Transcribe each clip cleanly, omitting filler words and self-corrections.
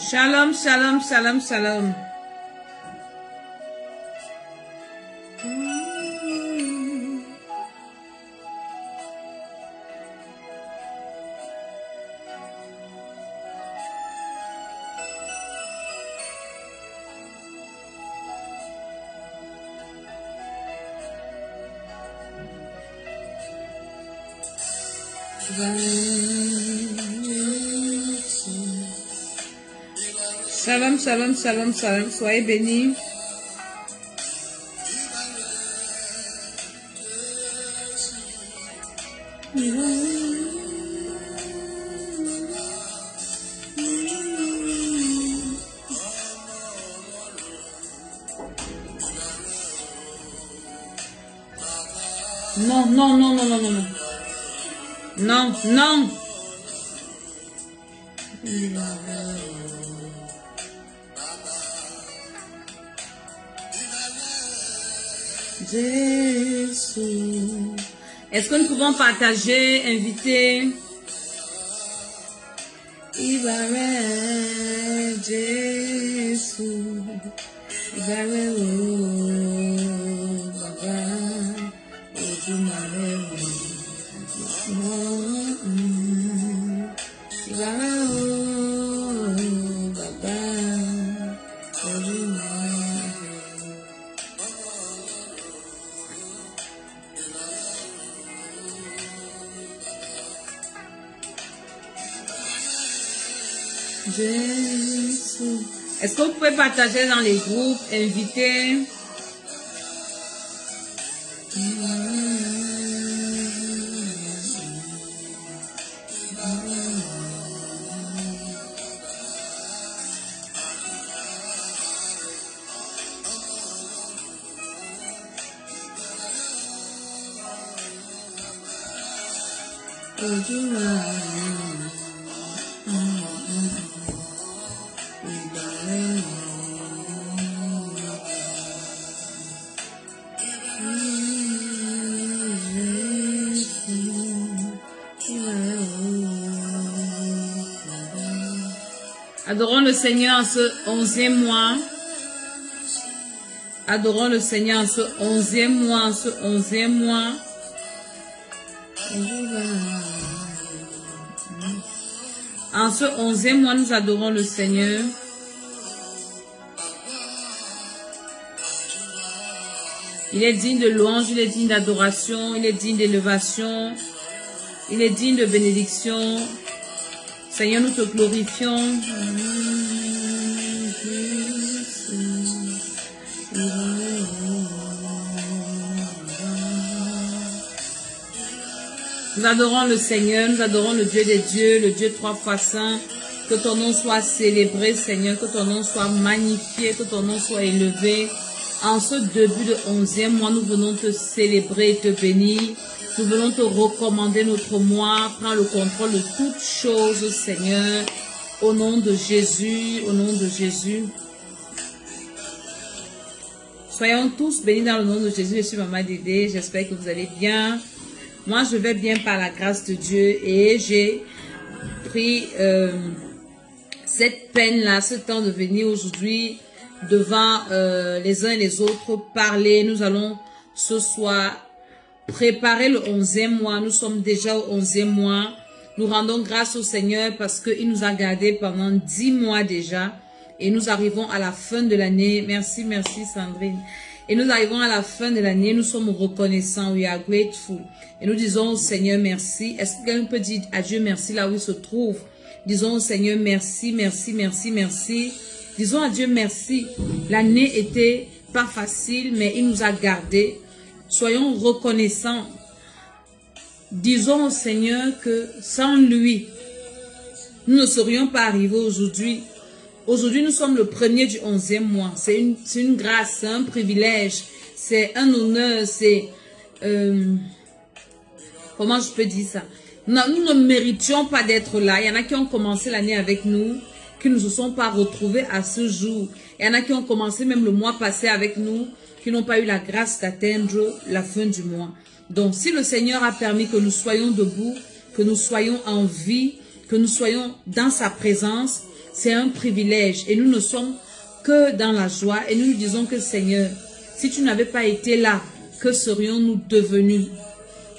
Shalom, shalom, shalom, shalom. Shalom, shalom, shalom, shalom. Soyez bénis. Non, non, non, non, non, non, non. Non, non. Jésus. Est-ce que nous pouvons partager, inviter? Ibaré, Jésus. Ibaré, Baba. Ojumare, Ibaré, Baba. Jésus. Est-ce que vous pouvez partager dans les groupes, inviter? Adorons le Seigneur en ce 11e mois. Adorons le Seigneur en ce 11e mois, en ce 11e mois. En ce 11e mois, nous adorons le Seigneur. Il est digne de louange, il est digne d'adoration, il est digne d'élévation, il est digne de bénédiction. Seigneur, nous te glorifions. Nous adorons le Seigneur, nous adorons le Dieu des dieux, le Dieu trois fois saint. Que ton nom soit célébré, Seigneur, que ton nom soit magnifié, que ton nom soit élevé. En ce début de 11e mois, nous venons te célébrer et te bénir. Nous venons te recommander notre mois. Prends le contrôle de toutes choses, Seigneur. Au nom de Jésus, au nom de Jésus. Soyons tous bénis dans le nom de Jésus. Je suis Maman Dédé. J'espère que vous allez bien. Moi, je vais bien par la grâce de Dieu. Et j'ai pris cette peine-là, ce temps de venir aujourd'hui devant les uns et les autres parler. Nous allons ce soir préparer le 11e mois. Nous sommes déjà au 11e mois. Nous rendons grâce au Seigneur parce qu'il nous a gardés pendant 10 mois déjà. Et nous arrivons à la fin de l'année. Merci, merci Sandrine. Et nous arrivons à la fin de l'année. Nous sommes reconnaissants. We are grateful. Et nous disons au Seigneur merci. Est-ce que quelqu'un peut dire à Dieu merci là où il se trouve? Disons au Seigneur merci, merci, merci, merci. Disons à Dieu merci. L'année était pas facile, mais il nous a gardés. Soyons reconnaissants. Disons au Seigneur que sans lui, nous ne serions pas arrivés aujourd'hui. Aujourd'hui, nous sommes le premier du 11e mois. C'est une grâce, c'est un privilège, c'est un honneur, c'est... comment je peux dire ça? Nous ne méritions pas d'être là. Il y en a qui ont commencé l'année avec nous, qui ne se sont pas retrouvés à ce jour. Il y en a qui ont commencé même le mois passé avec nous, qui n'ont pas eu la grâce d'atteindre la fin du mois. Donc, si le Seigneur a permis que nous soyons debout, que nous soyons en vie, que nous soyons dans sa présence, C'est un privilège et nous ne sommes que dans la joie et nous nous disons que Seigneur, si tu n'avais pas été là, que serions-nous devenus?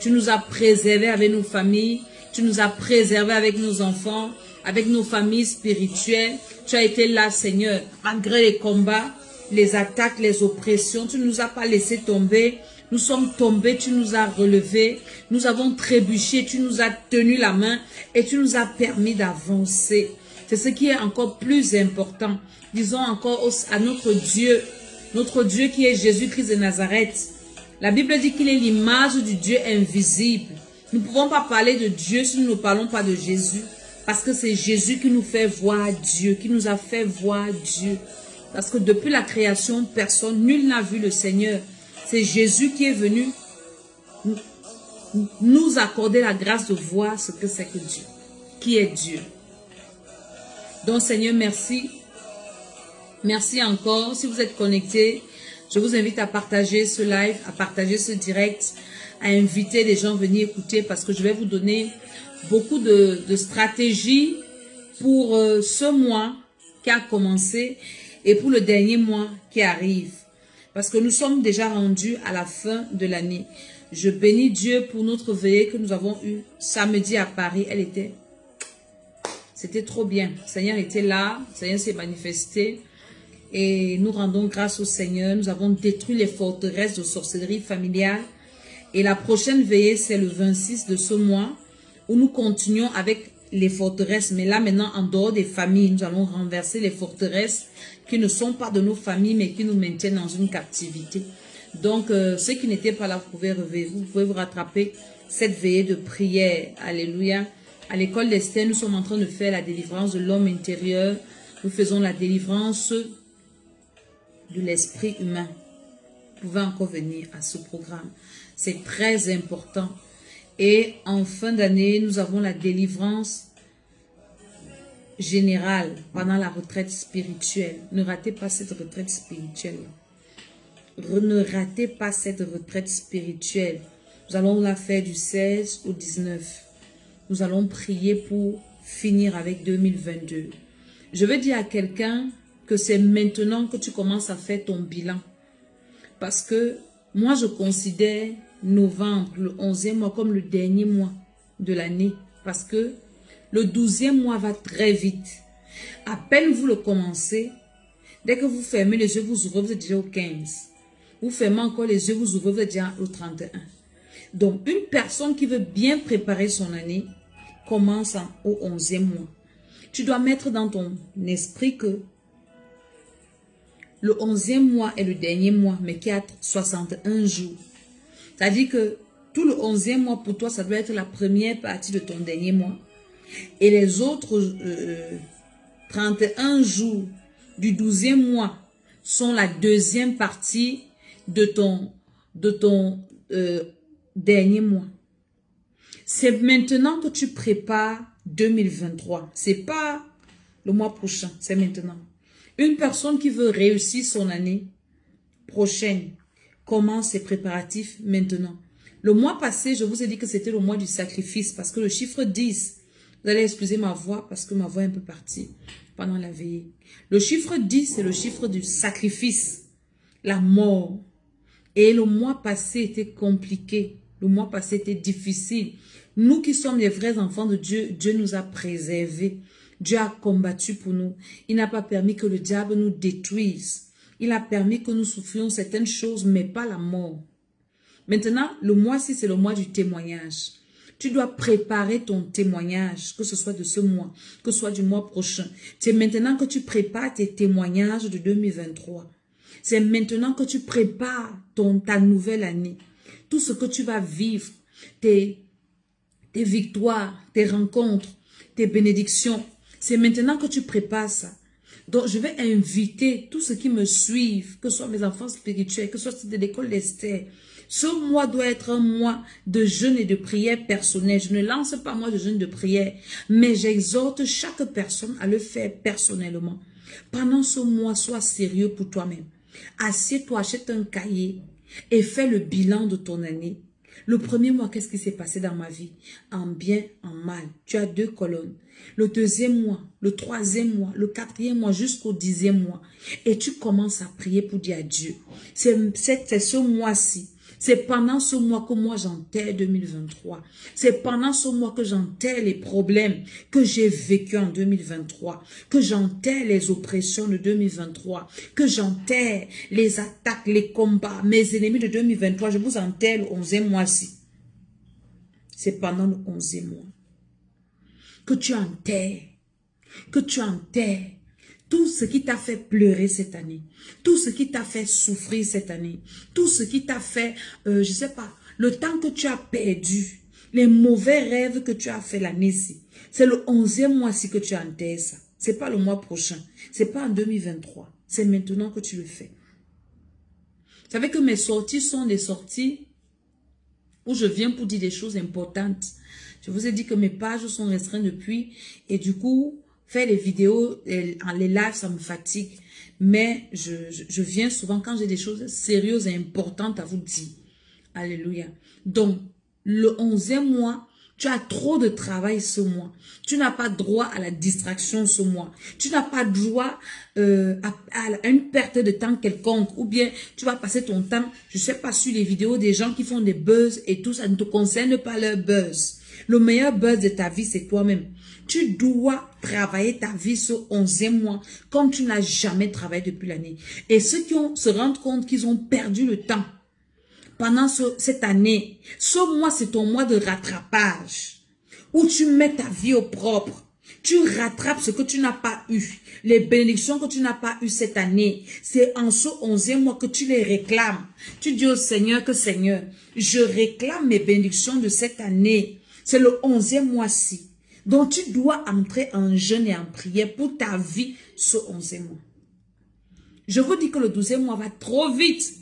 Tu nous as préservés avec nos familles, tu nous as préservés avec nos enfants, avec nos familles spirituelles. Tu as été là, Seigneur, malgré les combats, les attaques, les oppressions. Tu ne nous as pas laissé tomber. Nous sommes tombés, tu nous as relevés. Nous avons trébuché, tu nous as tenu la main et tu nous as permis d'avancer. C'est ce qui est encore plus important. Disons encore à notre Dieu qui est Jésus-Christ de Nazareth. La Bible dit qu'il est l'image du Dieu invisible. Nous ne pouvons pas parler de Dieu si nous ne parlons pas de Jésus. Parce que c'est Jésus qui nous fait voir Dieu, qui nous a fait voir Dieu. Parce que depuis la création, personne, nul n'a vu le Seigneur. C'est Jésus qui est venu nous accorder la grâce de voir ce que c'est que Dieu, qui est Dieu. Donc Seigneur, merci. Merci encore. Si vous êtes connectés, je vous invite à partager ce live, à partager ce direct, à inviter les gens à venir écouter parce que je vais vous donner beaucoup de stratégies pour ce mois qui a commencé et pour le dernier mois qui arrive. Parce que nous sommes déjà rendus à la fin de l'année. Je bénis Dieu pour notre veillée que nous avons eue samedi à Paris. C'était trop bien. Le Seigneur était là, le Seigneur s'est manifesté. Et nous rendons grâce au Seigneur. Nous avons détruit les forteresses de sorcellerie familiale. Et la prochaine veillée, c'est le 26 de ce mois, où nous continuons avec les forteresses. Mais là, maintenant, en dehors des familles, nous allons renverser les forteresses qui ne sont pas de nos familles, mais qui nous maintiennent dans une captivité. Donc, ceux qui n'étaient pas là, vous pouvez vous rattraper cette veillée de prière. Alléluia. À l'école d'Esther, nous sommes en train de faire la délivrance de l'homme intérieur. Nous faisons la délivrance de l'esprit humain. Vous pouvez encore venir à ce programme. C'est très important. Et en fin d'année, nous avons la délivrance générale pendant la retraite spirituelle. Ne ratez pas cette retraite spirituelle. Ne ratez pas cette retraite spirituelle. Nous allons la faire du 16 au 19. Nous allons prier pour finir avec 2022. Je veux dire à quelqu'un que c'est maintenant que tu commences à faire ton bilan. Parce que moi, je considère novembre, le 11e mois, comme le dernier mois de l'année. Parce que le 12e mois va très vite. À peine vous le commencez, dès que vous fermez les yeux, vous ouvrez, vous êtes déjà au 15. Vous fermez encore les yeux, vous ouvrez, vous êtes déjà au 31. Donc, une personne qui veut bien préparer son année commence au 11e mois. Tu dois mettre dans ton esprit que le 11e mois est le dernier mois, mais qui a 61 jours. C'est-à-dire que tout le 11e mois, pour toi, ça doit être la première partie de ton dernier mois. Et les autres 31 jours du 12e mois sont la deuxième partie de ton dernier mois. C'est maintenant que tu prépares 2023. C'est pas le mois prochain, c'est maintenant. Une personne qui veut réussir son année prochaine commence ses préparatifs maintenant. Le mois passé, je vous ai dit que c'était le mois du sacrifice parce que le chiffre 10, vous allez excuser ma voix parce que ma voix est un peu partie pendant la veillée. Le chiffre 10, c'est le chiffre du sacrifice, la mort. Et le mois passé était compliqué. Le mois passé était difficile. Nous qui sommes les vrais enfants de Dieu, Dieu nous a préservés. Dieu a combattu pour nous. Il n'a pas permis que le diable nous détruise. Il a permis que nous souffrions certaines choses, mais pas la mort. Maintenant, le mois-ci, c'est le mois du témoignage. Tu dois préparer ton témoignage, que ce soit de ce mois, que ce soit du mois prochain. C'est maintenant que tu prépares tes témoignages de 2023. C'est maintenant que tu prépares ta nouvelle année. Tout ce que tu vas vivre, tes victoires, tes rencontres, tes bénédictions. C'est maintenant que tu prépares ça. Donc, je vais inviter tous ceux qui me suivent, que ce soit mes enfants spirituels, que ce soit de l'école d'Esther. Ce mois doit être un mois de jeûne et de prière personnelle. Je ne lance pas moi de jeûne de prière, mais j'exhorte chaque personne à le faire personnellement. Pendant ce mois, sois sérieux pour toi-même. Assieds-toi, achète un cahier et fais le bilan de ton année. Le premier mois, qu'est-ce qui s'est passé dans ma vie? En bien, en mal. Tu as 2 colonnes. Le deuxième mois, le troisième mois, le quatrième mois, jusqu'au 10e mois. Et tu commences à prier pour dire à Dieu. C'est ce mois-ci. C'est pendant ce mois que moi j'enterre 2023. C'est pendant ce mois que j'enterre les problèmes que j'ai vécus en 2023. Que j'enterre les oppressions de 2023. Que j'enterre les attaques, les combats, mes ennemis de 2023. Je vous enterre le 11e mois-ci. C'est pendant le 11e mois que tu enterres, tout ce qui t'a fait pleurer cette année, tout ce qui t'a fait souffrir cette année, tout ce qui t'a fait, je sais pas, le temps que tu as perdu, les mauvais rêves que tu as fait l'année-ci. C'est le 11e mois-ci que tu enterres ça. C'est pas le mois prochain, c'est pas en 2023, c'est maintenant que tu le fais. Vous savez que mes sorties sont des sorties où je viens pour dire des choses importantes. Je vous ai dit que mes pages sont restreintes depuis et du coup, faire les vidéos, les lives, ça me fatigue. Mais je viens souvent quand j'ai des choses sérieuses et importantes à vous dire. Alléluia. Donc, le 11e mois, tu as trop de travail ce mois. Tu n'as pas droit à la distraction ce mois. Tu n'as pas droit à une perte de temps quelconque. Ou bien, tu vas passer ton temps, je ne sais pas, sur les vidéos des gens qui font des buzz et tout, ça ne te concerne pas leur buzz. Le meilleur buzz de ta vie, c'est toi-même. Tu dois travailler ta vie ce 11e mois comme tu n'as jamais travaillé depuis l'année. Et ceux qui se rendent compte qu'ils ont perdu le temps pendant cette année, ce mois, c'est ton mois de rattrapage où tu mets ta vie au propre. Tu rattrapes ce que tu n'as pas eu. Les bénédictions que tu n'as pas eues cette année. C'est en ce 11e mois que tu les réclames. Tu dis au Seigneur que Seigneur, je réclame mes bénédictions de cette année. C'est le 11e mois-ci. Donc tu dois entrer en jeûne et en prière pour ta vie ce 11e mois. Je vous dis que le 12e mois va trop vite.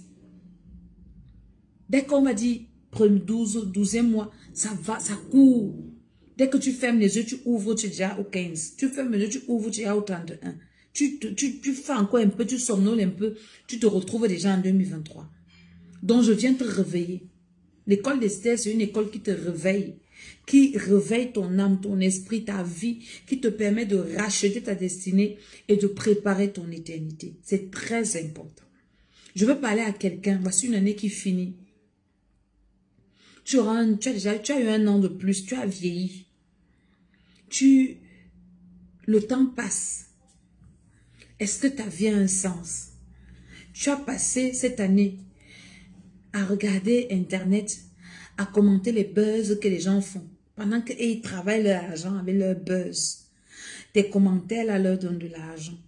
Dès qu'on m'a dit 12e mois, ça va, ça court. Dès que tu fermes les yeux, tu ouvres, tu es déjà au 15. Tu fermes les yeux, tu ouvres, tu es déjà au 31. Tu fais encore un peu, tu somnoles un peu, tu te retrouves déjà en 2023. Donc je viens te réveiller. L'école d'Esther, c'est une école qui te réveille. Qui réveille ton âme, ton esprit, ta vie, qui te permet de racheter ta destinée et de préparer ton éternité. C'est très important. Je veux parler à quelqu'un, voici une année qui finit. Tu as eu un an de plus, tu as vieilli. Le temps passe. Est-ce que ta vie a un sens? Tu as passé cette année à regarder Internet, à commenter les buzz que les gens font. Pendant qu'ils travaillent leur argent avec leur buzz. Tes commentaires là leur donnent de l'argent.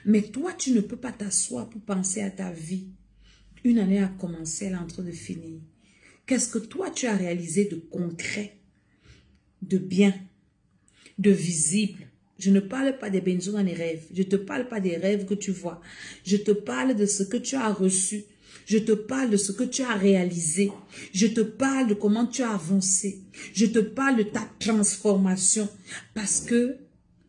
Mais toi, tu ne peux pas t'asseoir pour penser à ta vie. Une année a commencé, elle est en train de finir. Qu'est-ce que toi, tu as réalisé de concret, de bien, de visible? Je ne parle pas des bénédictions dans les rêves. Je ne te parle pas des rêves que tu vois. Je te parle de ce que tu as reçu. Je te parle de ce que tu as réalisé. Je te parle de comment tu as avancé. Je te parle de ta transformation. Parce que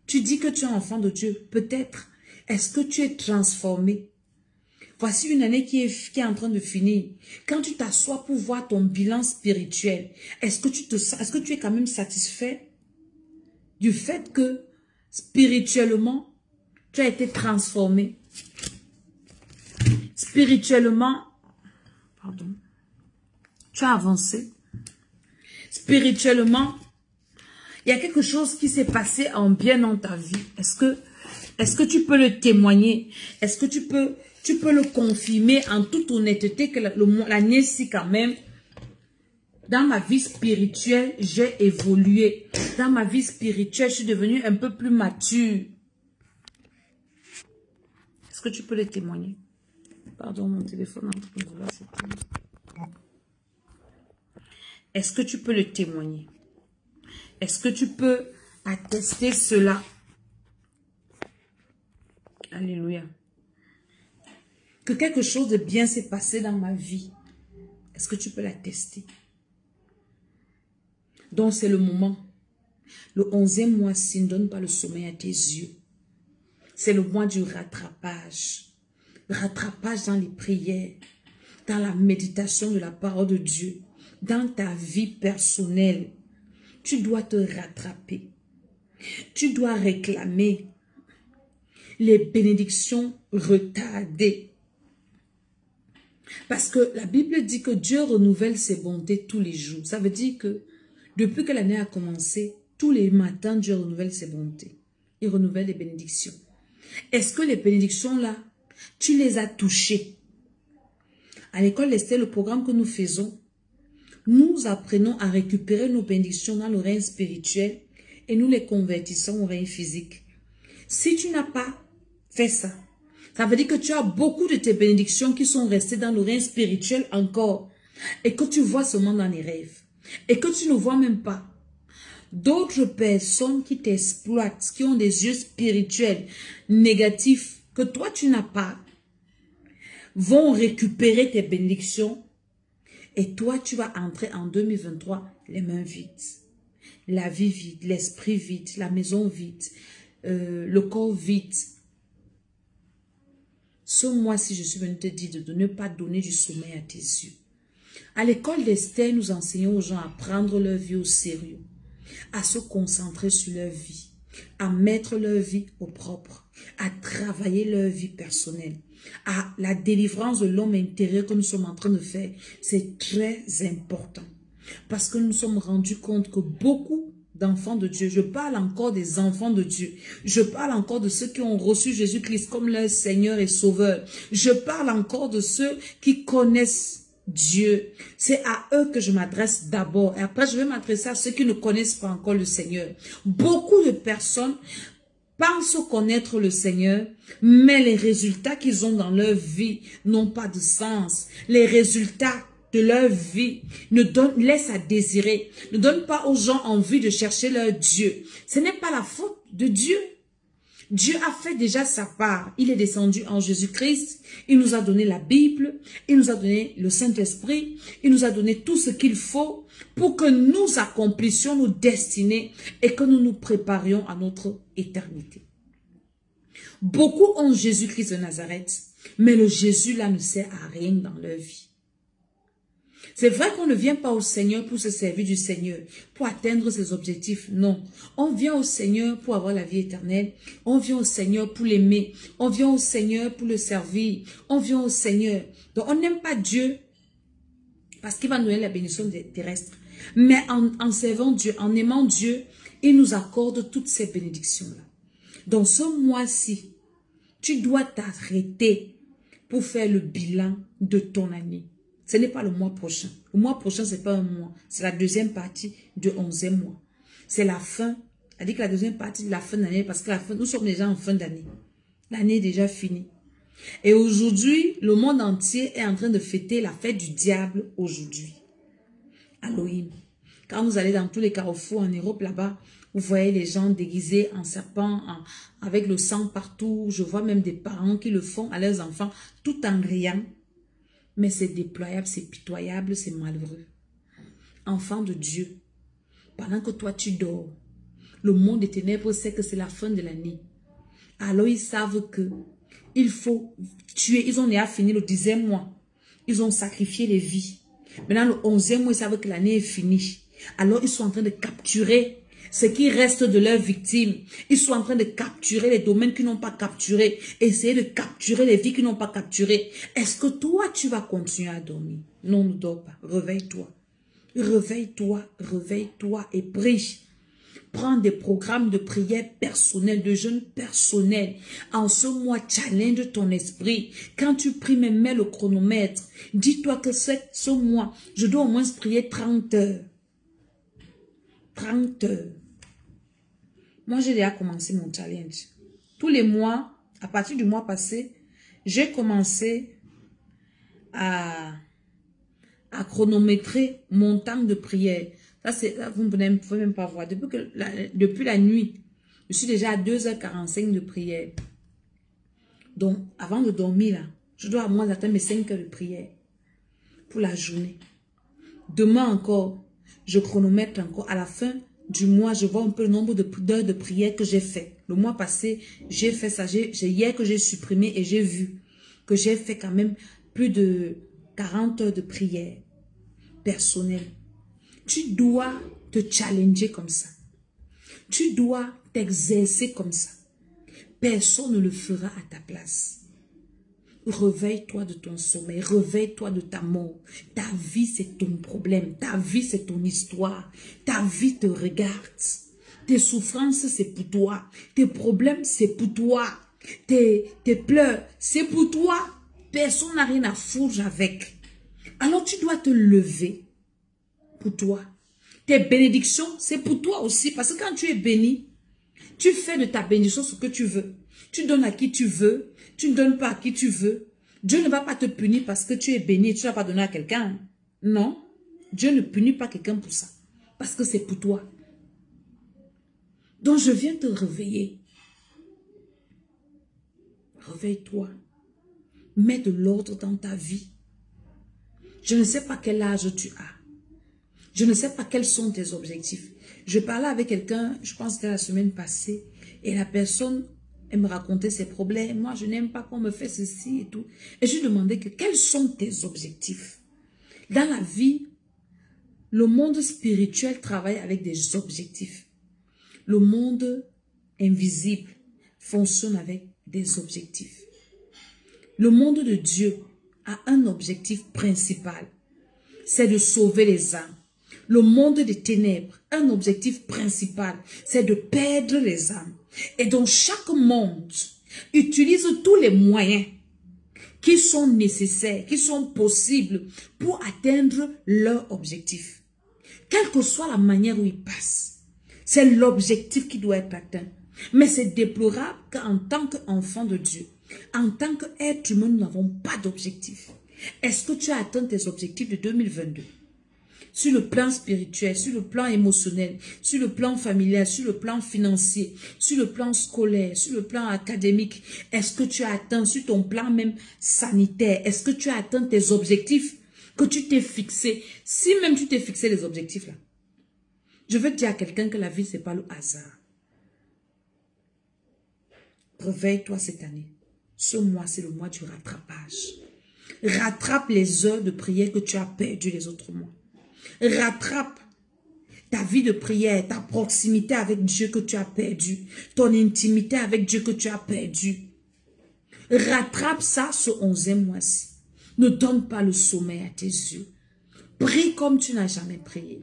tu dis que tu es enfant de Dieu. Peut-être. Est-ce que tu es transformé? Voici une année qui est en train de finir. Quand tu t'assois pour voir ton bilan spirituel, est-ce que tu es quand même satisfait du fait que spirituellement, tu as été transformé? Spirituellement, pardon, tu as avancé. Spirituellement, il y a quelque chose qui s'est passé en bien dans ta vie. Est-ce que tu peux le témoigner? Est-ce que tu peux le confirmer en toute honnêteté que l'année-ci quand même, dans ma vie spirituelle, j'ai évolué. Dans ma vie spirituelle, je suis devenue un peu plus mature. Est-ce que tu peux le témoigner? Pardon, mon téléphone. Est-ce que tu peux le témoigner? Est-ce que tu peux attester cela? Alléluia. Que quelque chose de bien s'est passé dans ma vie. Est-ce que tu peux l'attester? Donc c'est le moment. Le 11e mois-ci ne donne pas le sommeil à tes yeux. C'est le mois du rattrapage. Rattrapage dans les prières, dans la méditation de la parole de Dieu, dans ta vie personnelle, tu dois te rattraper. Tu dois réclamer les bénédictions retardées. Parce que la Bible dit que Dieu renouvelle ses bontés tous les jours. Ça veut dire que depuis que l'année a commencé, tous les matins, Dieu renouvelle ses bontés. Il renouvelle les bénédictions. Est-ce que les bénédictions là, tu les as touchées? À l'école d'Esther, le programme que nous faisons, nous apprenons à récupérer nos bénédictions dans le règne spirituel et nous les convertissons au règne physique. Si tu n'as pas fait ça, ça veut dire que tu as beaucoup de tes bénédictions qui sont restées dans le règne spirituel encore et que tu vois seulement dans les rêves et que tu ne vois même pas. D'autres personnes qui t'exploitent, qui ont des yeux spirituels négatifs que toi tu n'as pas, vont récupérer tes bénédictions et toi tu vas entrer en 2023 les mains vides. La vie vide, l'esprit vide, la maison vide, le corps vide. Ce mois-ci, je suis venue te dire de ne pas donner du sommeil à tes yeux. À l'école d'Esther, nous enseignons aux gens à prendre leur vie au sérieux, à se concentrer sur leur vie, à mettre leur vie au propre, à travailler leur vie personnelle, à la délivrance de l'homme intérieur que nous sommes en train de faire. C'est très important. Parce que nous nous sommes rendus compte que beaucoup d'enfants de Dieu, je parle encore des enfants de Dieu, je parle encore de ceux qui ont reçu Jésus-Christ comme leur Seigneur et Sauveur, je parle encore de ceux qui connaissent Dieu. C'est à eux que je m'adresse d'abord et après je vais m'adresser à ceux qui ne connaissent pas encore le Seigneur. Beaucoup de personnes pensent connaître le Seigneur, mais les résultats qu'ils ont dans leur vie n'ont pas de sens. Les résultats de leur vie laissent à désirer, ne donnent pas aux gens envie de chercher leur Dieu. Ce n'est pas la faute de Dieu. Dieu a fait déjà sa part. Il est descendu en Jésus-Christ. Il nous a donné la Bible. Il nous a donné le Saint-Esprit. Il nous a donné tout ce qu'il faut pour que nous accomplissions nos destinées et que nous nous préparions à notre éternité. Beaucoup ont Jésus-Christ de Nazareth, mais le Jésus là ne sert à rien dans leur vie. C'est vrai qu'on ne vient pas au Seigneur pour se servir du Seigneur, pour atteindre ses objectifs. Non, on vient au Seigneur pour avoir la vie éternelle. On vient au Seigneur pour l'aimer. On vient au Seigneur pour le servir. On vient au Seigneur. Donc on n'aime pas Dieu parce qu'il va nous donner la bénédiction terrestre. Mais en servant Dieu, en aimant Dieu, il nous accorde toutes ces bénédictions-là. Donc ce mois-ci, tu dois t'arrêter pour faire le bilan de ton année. Ce n'est pas le mois prochain. Le mois prochain, ce n'est pas un mois. C'est la deuxième partie du 11e mois. C'est la fin. C'est-à-dire que la deuxième partie de la fin d'année, parce que nous sommes déjà en fin d'année. L'année est déjà finie. Et aujourd'hui, le monde entier est en train de fêter la fête du diable aujourd'hui. Halloween. Quand vous allez dans tous les carrefours en Europe, là-bas, vous voyez les gens déguisés en serpent, avec le sang partout. Je vois même des parents qui le font à leurs enfants, tout en riant. Mais c'est déployable, c'est pitoyable, c'est malheureux. Enfant de Dieu, pendant que toi tu dors, le monde des ténèbres sait que c'est la fin de l'année. Alors ils savent que il faut tuer. Ils ont déjà fini le 10e mois. Ils ont sacrifié les vies. Maintenant le 11e mois, ils savent que l'année est finie. Alors ils sont en train de capturer ce qui reste de leurs victimes. Ils sont en train de capturer les domaines qu'ils n'ont pas capturés. Essayer de capturer les vies qu'ils n'ont pas capturées. Est-ce que toi, tu vas continuer à dormir? Non, ne dors pas. Réveille-toi. Réveille-toi, réveille-toi et prie. Prends des programmes de prière personnels, de jeûne personnel. En ce mois, challenge ton esprit. Quand tu pries, même mets le chronomètre. Dis-toi que ce mois, je dois au moins prier 30 heures. 30 heures. Moi, j'ai déjà commencé mon challenge. Tous les mois, à partir du mois passé, j'ai commencé à chronométrer mon temps de prière. Ça, vous ne pouvez même pas voir. Depuis la nuit, je suis déjà à 2h45 de prière. Donc, avant de dormir, là, je dois à moins atteindre mes 5 heures de prière pour la journée. Demain encore, je chronomètre encore. À la fin du mois, je vois un peu le nombre d'heures de prière que j'ai fait. Le mois passé, j'ai fait ça. Hier que j'ai supprimé et j'ai vu que j'ai fait quand même plus de 40 heures de prière. personnel. Tu dois te challenger comme ça. Tu dois t'exercer comme ça. Personne ne le fera à ta place. Réveille-toi de ton sommeil, réveille-toi de ta mort. Ta vie, c'est ton problème. Ta vie, c'est ton histoire. Ta vie te regarde. Tes souffrances, c'est pour toi. Tes problèmes, c'est pour toi. Tes pleurs, c'est pour toi. Personne n'a rien à foutre avec. Alors tu dois te lever pour toi. Tes bénédictions, c'est pour toi aussi. Parce que quand tu es béni, tu fais de ta bénédiction ce que tu veux. Tu donnes à qui tu veux. Tu ne donnes pas à qui tu veux. Dieu ne va pas te punir parce que tu es béni et tu ne vas pas donner à quelqu'un. Non. Dieu ne punit pas quelqu'un pour ça. Parce que c'est pour toi. Donc je viens te réveiller. Réveille-toi. Mets de l'ordre dans ta vie. Je ne sais pas quel âge tu as. Je ne sais pas quels sont tes objectifs. Je parlais avec quelqu'un, je pense que c'était la semaine passée, et la personne, elle me racontait ses problèmes. Moi, je n'aime pas qu'on me fait ceci et tout. Et je lui demandais quels sont tes objectifs. Dans la vie, le monde spirituel travaille avec des objectifs. Le monde invisible fonctionne avec des objectifs. Le monde de Dieu a un objectif principal, c'est de sauver les âmes. Le monde des ténèbres, un objectif principal, c'est de perdre les âmes. Et donc chaque monde utilise tous les moyens qui sont nécessaires, qui sont possibles pour atteindre leur objectif. Quelle que soit la manière où ils passent, c'est l'objectif qui doit être atteint. Mais c'est déplorable qu'en tant qu'enfant de Dieu, en tant qu'être humain, nous n'avons pas d'objectif. Est-ce que tu as atteint tes objectifs de 2022? Sur le plan spirituel, sur le plan émotionnel, sur le plan familial, sur le plan financier, sur le plan scolaire, sur le plan académique. Est-ce que tu as atteint sur ton plan même sanitaire? Est-ce que tu as atteint tes objectifs que tu t'es fixés? Si même tu t'es fixé les objectifs là, je veux dire à quelqu'un que la vie, ce n'est pas le hasard. Réveille-toi cette année. Ce mois, c'est le mois du rattrapage. Rattrape les heures de prière que tu as perdues les autres mois. Rattrape ta vie de prière, ta proximité avec Dieu que tu as perdu, ton intimité avec Dieu que tu as perdu. Rattrape ça ce 11e mois-ci. Ne donne pas le sommeil à tes yeux. Prie comme tu n'as jamais prié.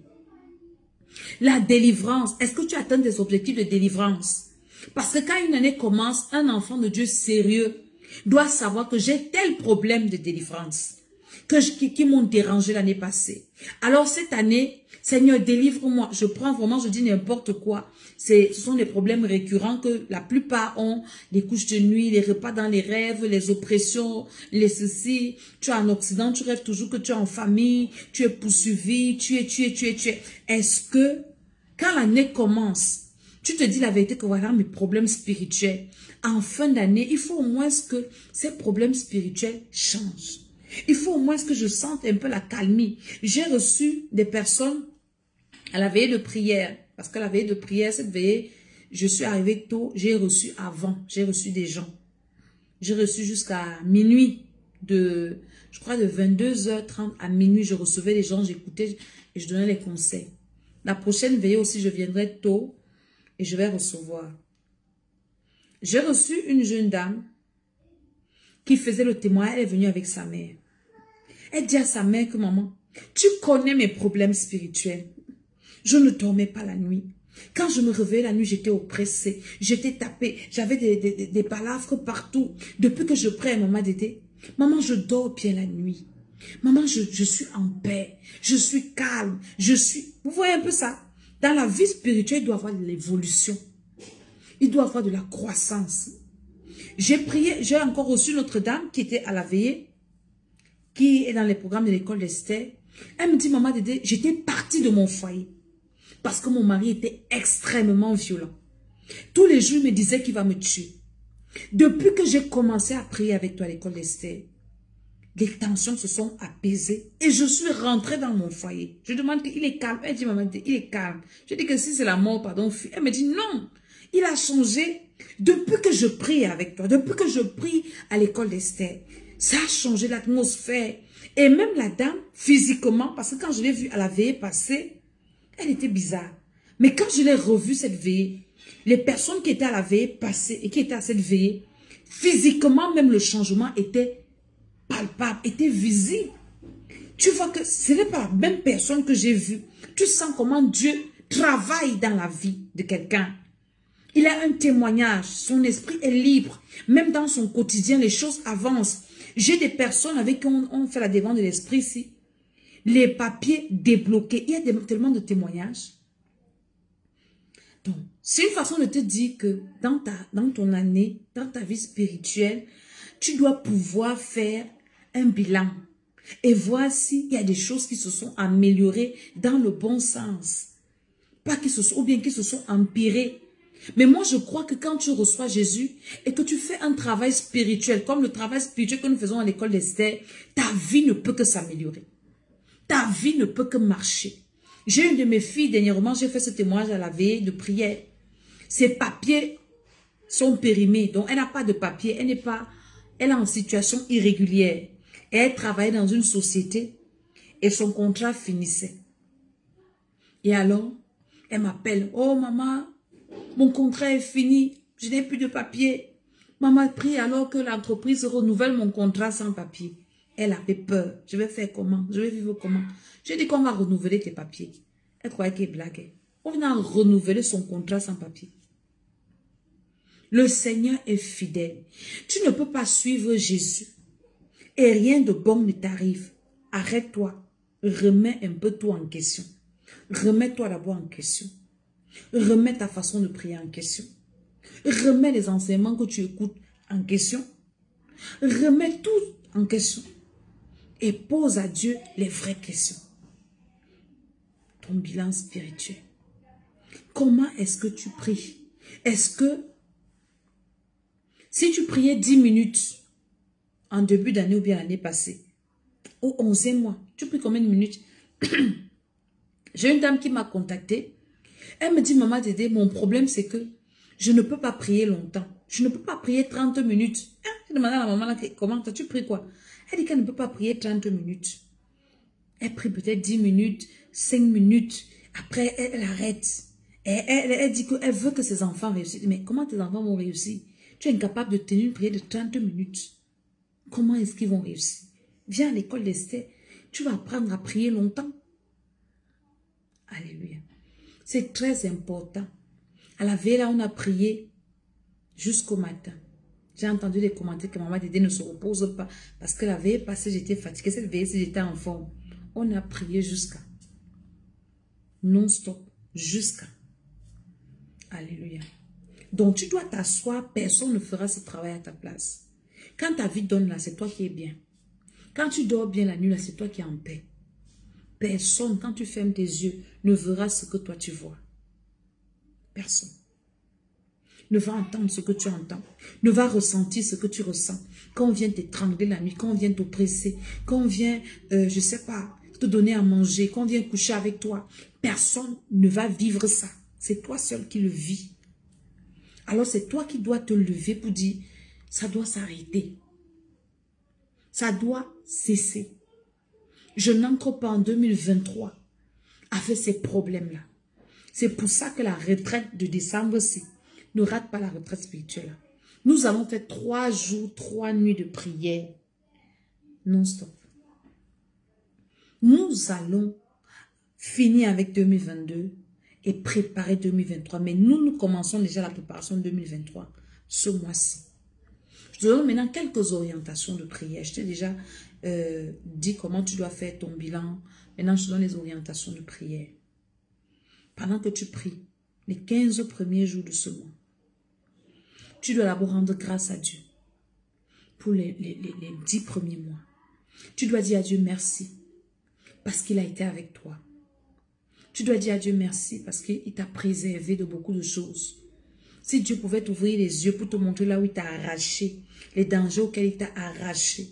La délivrance, est-ce que tu atteins des objectifs de délivrance? Parce que quand une année commence, un enfant de Dieu sérieux doit savoir que j'ai tel problème de délivrance qui m'ont dérangé l'année passée. Alors cette année, Seigneur, délivre-moi. Je prends vraiment, je dis n'importe quoi. Ce sont des problèmes récurrents que la plupart ont. Les couches de nuit, les repas dans les rêves, les oppressions, les ceci. Tu es en Occident, tu rêves toujours que tu es en famille, tu es poursuivi, tu es. Est-ce que, quand l'année commence, tu te dis la vérité que voilà mes problèmes spirituels. En fin d'année, il faut au moins que ces problèmes spirituels changent. Il faut au moins que je sente un peu la calmie. J'ai reçu des personnes à la veillée de prière. Parce que la veillée de prière, cette veillée, je suis arrivée tôt. J'ai reçu avant. J'ai reçu des gens. J'ai reçu jusqu'à minuit. Je crois de 22h30 à minuit, je recevais les gens, j'écoutais et je donnais les conseils. La prochaine veillée aussi, je viendrai tôt et je vais recevoir. J'ai reçu une jeune dame qui faisait le témoin. Elle est venue avec sa mère. Elle dit à sa mère que maman, tu connais mes problèmes spirituels. Je ne dormais pas la nuit. Quand je me réveillais la nuit, j'étais oppressée, j'étais tapée, j'avais des palafres partout. Depuis que je prie à maman d'été, maman, je dors bien la nuit. Maman, je suis en paix, je suis calme, Vous voyez un peu ça? Dans la vie spirituelle, il doit y avoir de l'évolution. Il doit y avoir de la croissance. J'ai prié, j'ai encore reçu notre dame qui était à la veillée, qui est dans les programmes de l'école d'Esther. Elle me dit, maman Dédé, j'étais partie de mon foyer parce que mon mari était extrêmement violent. Tous les jours, il me disait qu'il va me tuer. Depuis que j'ai commencé à prier avec toi à l'école d'Esther, les tensions se sont apaisées et je suis rentrée dans mon foyer. Je demande qu'il est calme. Elle dit, maman Dédé, il est calme. Je dis que si c'est la mort, pardon, elle me dit, non, il a changé depuis que je prie avec toi, depuis que je prie à l'école d'Esther. Ça a changé l'atmosphère. Et même la dame, physiquement, parce que quand je l'ai vue à la veillée passée, elle était bizarre. Mais quand je l'ai revue cette veillée, les personnes qui étaient à la veillée passée et qui étaient à cette veillée, physiquement même le changement était palpable, était visible. Tu vois que ce n'est pas la même personne que j'ai vue. Tu sens comment Dieu travaille dans la vie de quelqu'un. Il a un témoignage, son esprit est libre. Même dans son quotidien, les choses avancent. J'ai des personnes avec qui on fait la défense de l'esprit ici. Les papiers débloqués. Il y a tellement de témoignages. Donc, c'est une façon de te dire que dans ton année, dans ta vie spirituelle, tu dois pouvoir faire un bilan et voir s'il y a des choses qui se sont améliorées dans le bon sens. Pas ou bien qui se sont empirées. Mais moi, je crois que quand tu reçois Jésus et que tu fais un travail spirituel, comme le travail spirituel que nous faisons à l'école d'Esther, ta vie ne peut que s'améliorer. Ta vie ne peut que marcher. J'ai une de mes filles, dernièrement, j'ai fait ce témoignage à la veille de prière. Ses papiers sont périmés, donc elle n'a pas de papier, elle est en situation irrégulière. Et elle travaillait dans une société et son contrat finissait. Et alors, elle m'appelle, oh maman, mon contrat est fini, je n'ai plus de papier. Maman prie alors que l'entreprise renouvelle mon contrat sans papier. Elle avait peur. Je vais faire comment? Je vais vivre comment? Je dis qu'on va renouveler tes papiers. Elle croyait qu'elle blaguait. On vient renouveler son contrat sans papier. Le Seigneur est fidèle. Tu ne peux pas suivre Jésus et rien de bon ne t'arrive. Arrête-toi. Remets un peu toi en question. Remets-toi d'abord en question. Remets ta façon de prier en question. Remets les enseignements que tu écoutes en question. Remets tout en question. Et pose à Dieu les vraies questions. Ton bilan spirituel. Comment est-ce que tu pries? Est-ce que si tu priais 10 minutes en début d'année ou bien l'année passée, au 11e mois, tu pries combien de minutes? J'ai une dame qui m'a contactée. Elle me dit, maman Dédé, mon problème c'est que je ne peux pas prier longtemps. Je ne peux pas prier 30 minutes. J'ai demandé à la maman, comment tu pries quoi? Elle dit qu'elle ne peut pas prier 30 minutes. Elle prie peut-être 10 minutes, 5 minutes. Après, elle arrête. Elle dit qu'elle veut que ses enfants réussissent. Mais comment tes enfants vont réussir? Tu es incapable de tenir une prière de 30 minutes. Comment est-ce qu'ils vont réussir? Viens à l'école d'Esther. Tu vas apprendre à prier longtemps. Alléluia. C'est très important. À la veille, là, on a prié jusqu'au matin. J'ai entendu des commentaires que maman Dédé ne se repose pas parce que la veille passée, j'étais fatiguée. Cette veille, j'étais en forme. On a prié jusqu'à non-stop. Jusqu'à. Alléluia. Donc, tu dois t'asseoir. Personne ne fera ce travail à ta place. Quand ta vie donne là, c'est toi qui es bien. Quand tu dors bien la nuit, là, c'est toi qui es en paix. Personne, quand tu fermes tes yeux, ne verra ce que toi tu vois. Personne ne va entendre ce que tu entends, ne va ressentir ce que tu ressens. Quand on vient t'étrangler la nuit, quand on vient t'oppresser, quand on vient, je sais pas, te donner à manger, quand on vient coucher avec toi, personne ne va vivre ça. C'est toi seul qui le vis. Alors c'est toi qui dois te lever pour dire, ça doit s'arrêter. Ça doit cesser. Je n'entre pas en 2023 avec ces problèmes-là. C'est pour ça que la retraite de décembre-ci ne rate pas la retraite spirituelle. Nous avons fait 3 jours, 3 nuits de prière non-stop. Nous allons finir avec 2022 et préparer 2023. Mais nous commençons déjà la préparation de 2023 ce mois-ci. Je te donne maintenant quelques orientations de prière. Je t'ai déjà dit comment tu dois faire ton bilan. Maintenant, je te donne les orientations de prière. Pendant que tu pries, les 15 premiers jours de ce mois, tu dois d'abord rendre grâce à Dieu pour les 10 premiers mois. Tu dois dire à Dieu merci parce qu'il a été avec toi. Tu dois dire à Dieu merci parce qu'il t'a préservé de beaucoup de choses. Si Dieu pouvait t'ouvrir les yeux pour te montrer là où il t'a arraché, les dangers auxquels il t'a arraché,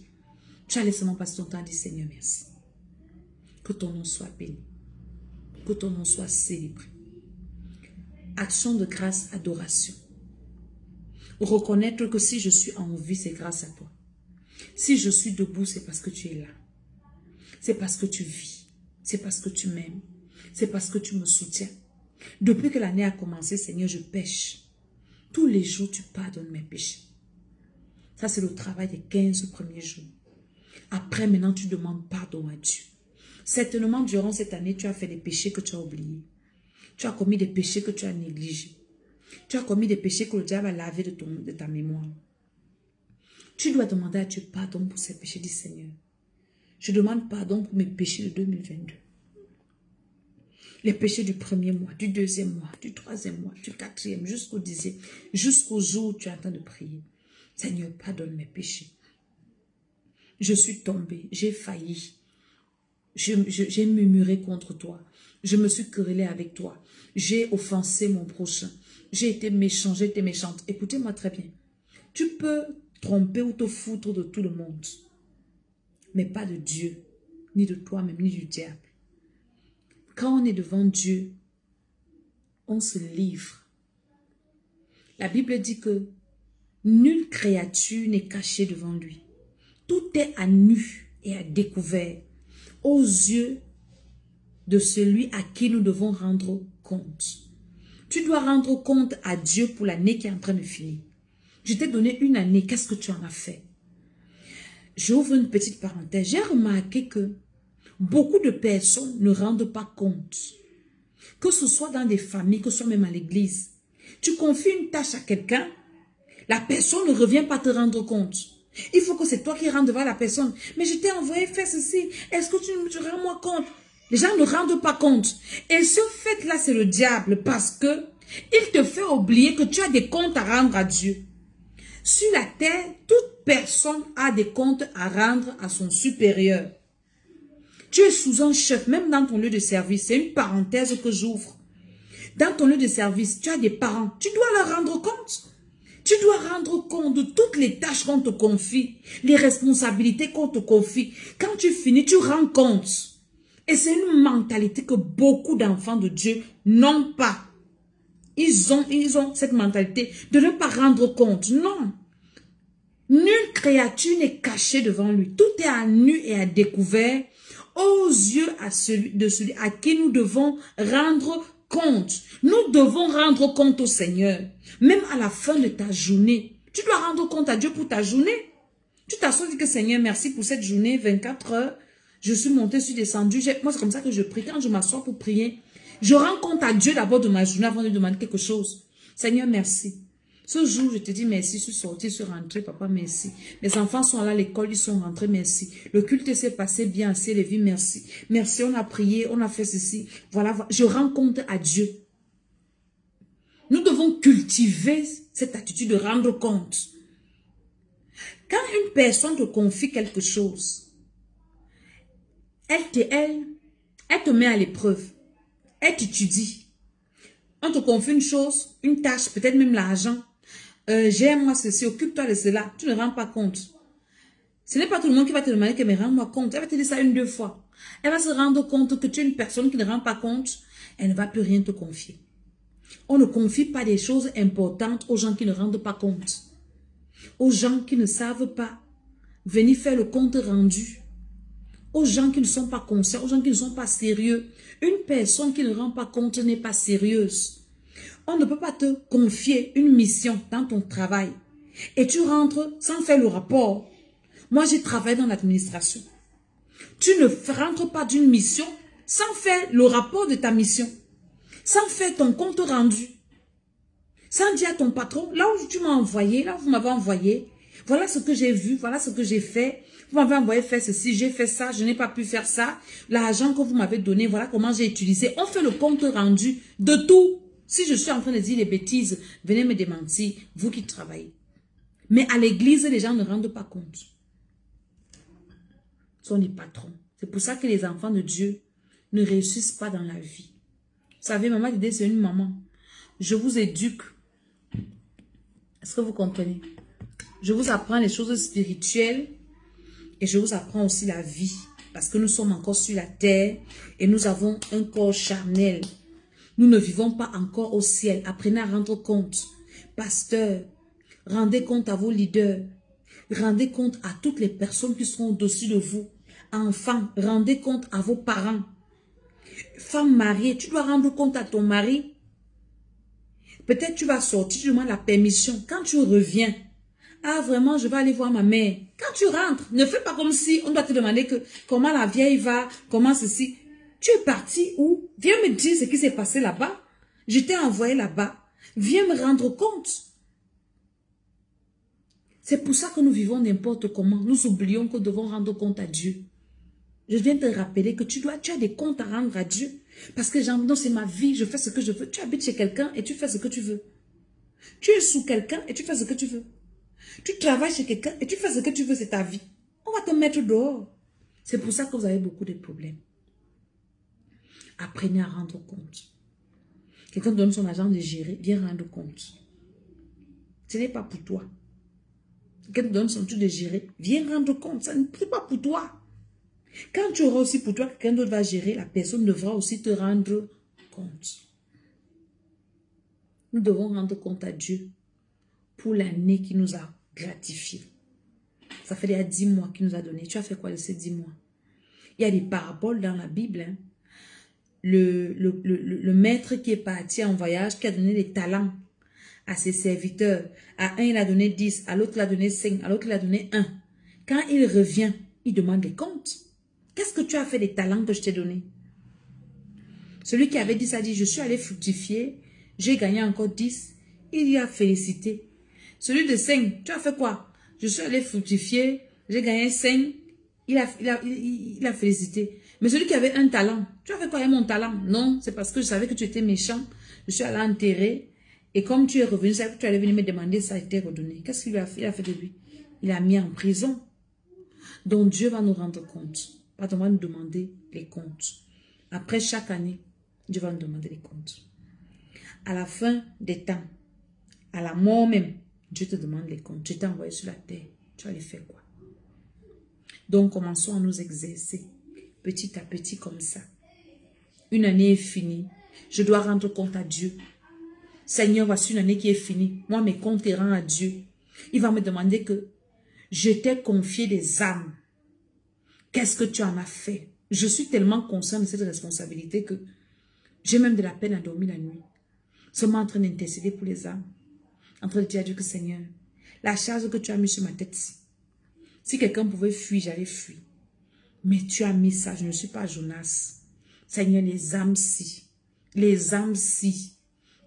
tu allais seulement passer ton temps à dire Seigneur merci. Que ton nom soit béni. Que ton nom soit célébré. Action de grâce, adoration. Reconnaître que si je suis en vie, c'est grâce à toi. Si je suis debout, c'est parce que tu es là. C'est parce que tu vis. C'est parce que tu m'aimes. C'est parce que tu me soutiens. Depuis que l'année a commencé, Seigneur, je pêche. Tous les jours, tu pardonnes mes péchés. Ça, c'est le travail des 15 premiers jours. Après, maintenant, tu demandes pardon à Dieu. Certainement, durant cette année, tu as fait des péchés que tu as oubliés. Tu as commis des péchés que tu as négligés. Tu as commis des péchés que le diable a lavés de ta mémoire. Tu dois demander à Dieu pardon pour ces péchés. Dis Seigneur, je demande pardon pour mes péchés de 2022. Les péchés du premier mois, du deuxième mois, du troisième mois, du quatrième, jusqu'au 10e, jusqu'au jour où tu es en train de prier. Seigneur, pardonne mes péchés. Je suis tombée, j'ai failli. J'ai murmuré contre toi. Je me suis querellée avec toi. J'ai offensé mon prochain. J'ai été méchant, j'ai été méchante. Écoutez-moi très bien. Tu peux tromper ou te foutre de tout le monde, mais pas de Dieu, ni de toi-même, ni du diable. Quand on est devant Dieu, on se livre. La Bible dit que nulle créature n'est cachée devant lui. Tout est à nu et à découvert aux yeux de celui à qui nous devons rendre compte. Tu dois rendre compte à Dieu pour l'année qui est en train de finir. Je t'ai donné une année, qu'est-ce que tu en as fait? J'ouvre une petite parenthèse. J'ai remarqué que beaucoup de personnes ne rendent pas compte. Que ce soit dans des familles, que ce soit même à l'église. Tu confies une tâche à quelqu'un, la personne ne revient pas te rendre compte. Il faut que c'est toi qui rentres devant la personne. Mais je t'ai envoyé faire ceci. Est-ce que tu rends-moi compte? Les gens ne rendent pas compte. Et ce fait-là, c'est le diable parce que il te fait oublier que tu as des comptes à rendre à Dieu. Sur la terre, toute personne a des comptes à rendre à son supérieur. Tu es sous un chef, même dans ton lieu de service. C'est une parenthèse que j'ouvre. Dans ton lieu de service, tu as des parents. Tu dois leur rendre compte. Tu dois rendre compte de toutes les tâches qu'on te confie, les responsabilités qu'on te confie. Quand tu finis, tu rends compte. Et c'est une mentalité que beaucoup d'enfants de Dieu n'ont pas. Ils ont cette mentalité de ne pas rendre compte. Non. Nulle créature n'est cachée devant lui. Tout est à nu et à découvert aux yeux de celui à qui nous devons rendre compte. Nous devons rendre compte au Seigneur. Même à la fin de ta journée. Tu dois rendre compte à Dieu pour ta journée. Tu t'assois et dis que Seigneur, merci pour cette journée, 24 heures. Je suis montée, je suis descendue. Moi, c'est comme ça que je prie. Quand je m'assois pour prier, je rends compte à Dieu d'abord de ma journée avant de demander quelque chose. Seigneur, merci. Ce jour, je te dis merci, je suis sortie, je suis rentrée, papa, merci. Les enfants sont là à l'école, ils sont rentrés, merci. Le culte s'est passé bien, c'est les vies, merci. Merci, on a prié, on a fait ceci. Voilà, je rends compte à Dieu. Nous devons cultiver cette attitude de rendre compte. Quand une personne te confie quelque chose, elle te met à l'épreuve. Elle t'étudie. On te confie une chose, une tâche, peut-être même l'argent. Gère-moi ceci, occupe-toi de cela. Tu ne rends pas compte. Ce n'est pas tout le monde qui va te demander que mais rends-moi compte. Elle va te dire ça une, deux fois. Elle va se rendre compte que tu es une personne qui ne rend pas compte. Elle ne va plus rien te confier. On ne confie pas des choses importantes aux gens qui ne rendent pas compte. Aux gens qui ne savent pas venir faire le compte rendu. Aux gens qui ne sont pas conscients, aux gens qui ne sont pas sérieux. Une personne qui ne rend pas compte n'est pas sérieuse. On ne peut pas te confier une mission dans ton travail et tu rentres sans faire le rapport. Moi, j'ai travaillé dans l'administration. Tu ne rentres pas d'une mission sans faire le rapport de ta mission, sans faire ton compte rendu, sans dire à ton patron, là où tu m'as envoyé, là où vous m'avez envoyé, voilà ce que j'ai vu, voilà ce que j'ai fait. Vous m'avez envoyé faire ceci, j'ai fait ça, je n'ai pas pu faire ça. L'argent que vous m'avez donné, voilà comment j'ai utilisé. On fait le compte rendu de tout. Si je suis en train de dire des bêtises, venez me démentir, vous qui travaillez. Mais à l'église, les gens ne rendent pas compte. Ce sont les patrons. C'est pour ça que les enfants de Dieu ne réussissent pas dans la vie. Vous savez, maman Didé, c'est une maman. Je vous éduque. Est-ce que vous comprenez? Je vous apprends les choses spirituelles et je vous apprends aussi la vie. Parce que nous sommes encore sur la terre et nous avons un corps charnel. Nous ne vivons pas encore au ciel. Apprenez à rendre compte. Pasteur, rendez compte à vos leaders. Rendez compte à toutes les personnes qui sont au-dessus de vous. Enfants, rendez compte à vos parents. Femme mariée, tu dois rendre compte à ton mari. Peut-être tu vas sortir, tu demandes la permission. Quand tu reviens, ah vraiment, je vais aller voir ma mère. Quand tu rentres, ne fais pas comme si on doit te demander que comment la vieille va, comment ceci. Tu es parti où? Viens me dire ce qui s'est passé là-bas. Je t'ai envoyé là-bas. Viens me rendre compte. C'est pour ça que nous vivons n'importe comment. Nous oublions que nous devons rendre compte à Dieu. Je viens te rappeler que tu as des comptes à rendre à Dieu. Parce que non, c'est ma vie, je fais ce que je veux. Tu habites chez quelqu'un et tu fais ce que tu veux. Tu es sous quelqu'un et tu fais ce que tu veux. Tu travailles chez quelqu'un et tu fais ce que tu veux, c'est ta vie. On va te mettre dehors. C'est pour ça que vous avez beaucoup de problèmes. Apprenez à rendre compte. Quelqu'un donne son argent de gérer, viens rendre compte. Ce n'est pas pour toi. Quelqu'un te donne son truc de gérer, viens rendre compte. Ça n'est pas pour toi. Quand tu auras aussi pour toi, quelqu'un d'autre va gérer, la personne devra aussi te rendre compte. Nous devons rendre compte à Dieu pour l'année qui nous a gratifiés. Ça fait déjà 10 mois qu'il nous a donné. Tu as fait quoi de ces 10 mois? Il y a des paraboles dans la Bible. Hein. Le maître qui est parti en voyage, qui a donné des talents à ses serviteurs. À un, il a donné 10, à l'autre, il a donné 5, à l'autre, il a donné 1. Quand il revient, il demande des comptes. Qu'est-ce que tu as fait des talents que je t'ai donnés? Celui qui avait 10 a dit, je suis allé fructifier, j'ai gagné encore 10. Il y a félicité. Celui de 5, tu as fait quoi? Je suis allé fructifier, j'ai gagné 5, il a félicité. Mais celui qui avait un talent, tu as fait quoi avec mon talent? Non, c'est parce que je savais que tu étais méchant. Je suis allé enterrer. Et comme tu es revenu, je savais que tu allais venir me demander, ça a été redonné. Qu'est-ce qu'il a fait? Il a fait de lui? Il a mis en prison. Donc Dieu va nous rendre compte. Pardon, va nous demander les comptes. Après chaque année, Dieu va nous demander les comptes. À la fin des temps, à la mort même, Dieu te demande les comptes. Dieu t'a envoyé sur la terre. Tu vas les faire quoi? Donc commençons à nous exercer. Petit à petit comme ça. Une année est finie. Je dois rendre compte à Dieu. Seigneur, voici une année qui est finie. Moi, mes comptes iront à Dieu. Il va me demander que je t'ai confié des âmes. Qu'est-ce que tu en as fait? Je suis tellement conscient de cette responsabilité que j'ai même de la peine à dormir la nuit. Seulement en train d'intercéder pour les âmes. En train de dire à Dieu que Seigneur, la charge que tu as mise sur ma tête, si quelqu'un pouvait fuir, j'allais fuir. Mais tu as mis ça, je ne suis pas Jonas. Seigneur, les âmes si. Les âmes si.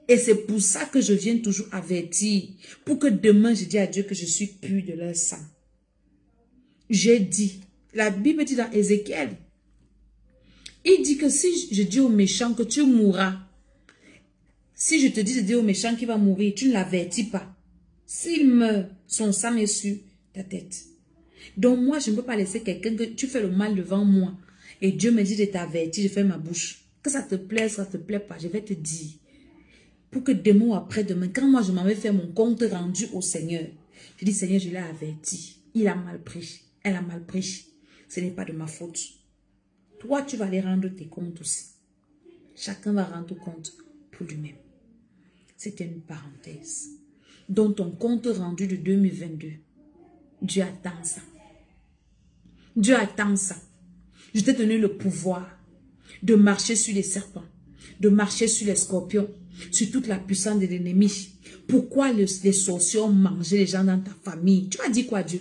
Et c'est pour ça que je viens toujours avertir. Pour que demain, je dis à Dieu que je suis pur de leur sang. J'ai dit, la Bible dit dans Ézéchiel, il dit que si je dis au méchant que tu mourras, si je te dis de dire au méchant qu'il va mourir, tu ne l'avertis pas. S'il meurt, son sang est sur ta tête. Donc moi, je ne peux pas laisser quelqu'un que tu fais le mal devant moi. Et Dieu me dit de t'avertir, je fais ma bouche. Que ça te plaît, ça ne te plaît pas, je vais te dire. Pour que demain ou après-demain, quand moi je m'en vais faire mon compte rendu au Seigneur, je dis Seigneur, je l'ai averti. Il a mal prêché, elle a mal prêché. Ce n'est pas de ma faute. Toi, tu vas aller rendre tes comptes aussi. Chacun va rendre compte pour lui-même. C'était une parenthèse. Dans ton compte rendu de 2022, Dieu attend ça. Dieu attend ça. Je t'ai donné le pouvoir de marcher sur les serpents, de marcher sur les scorpions, sur toute la puissance de l'ennemi. Pourquoi les sorciers ont mangé les gens dans ta famille? Tu vas dire quoi, Dieu?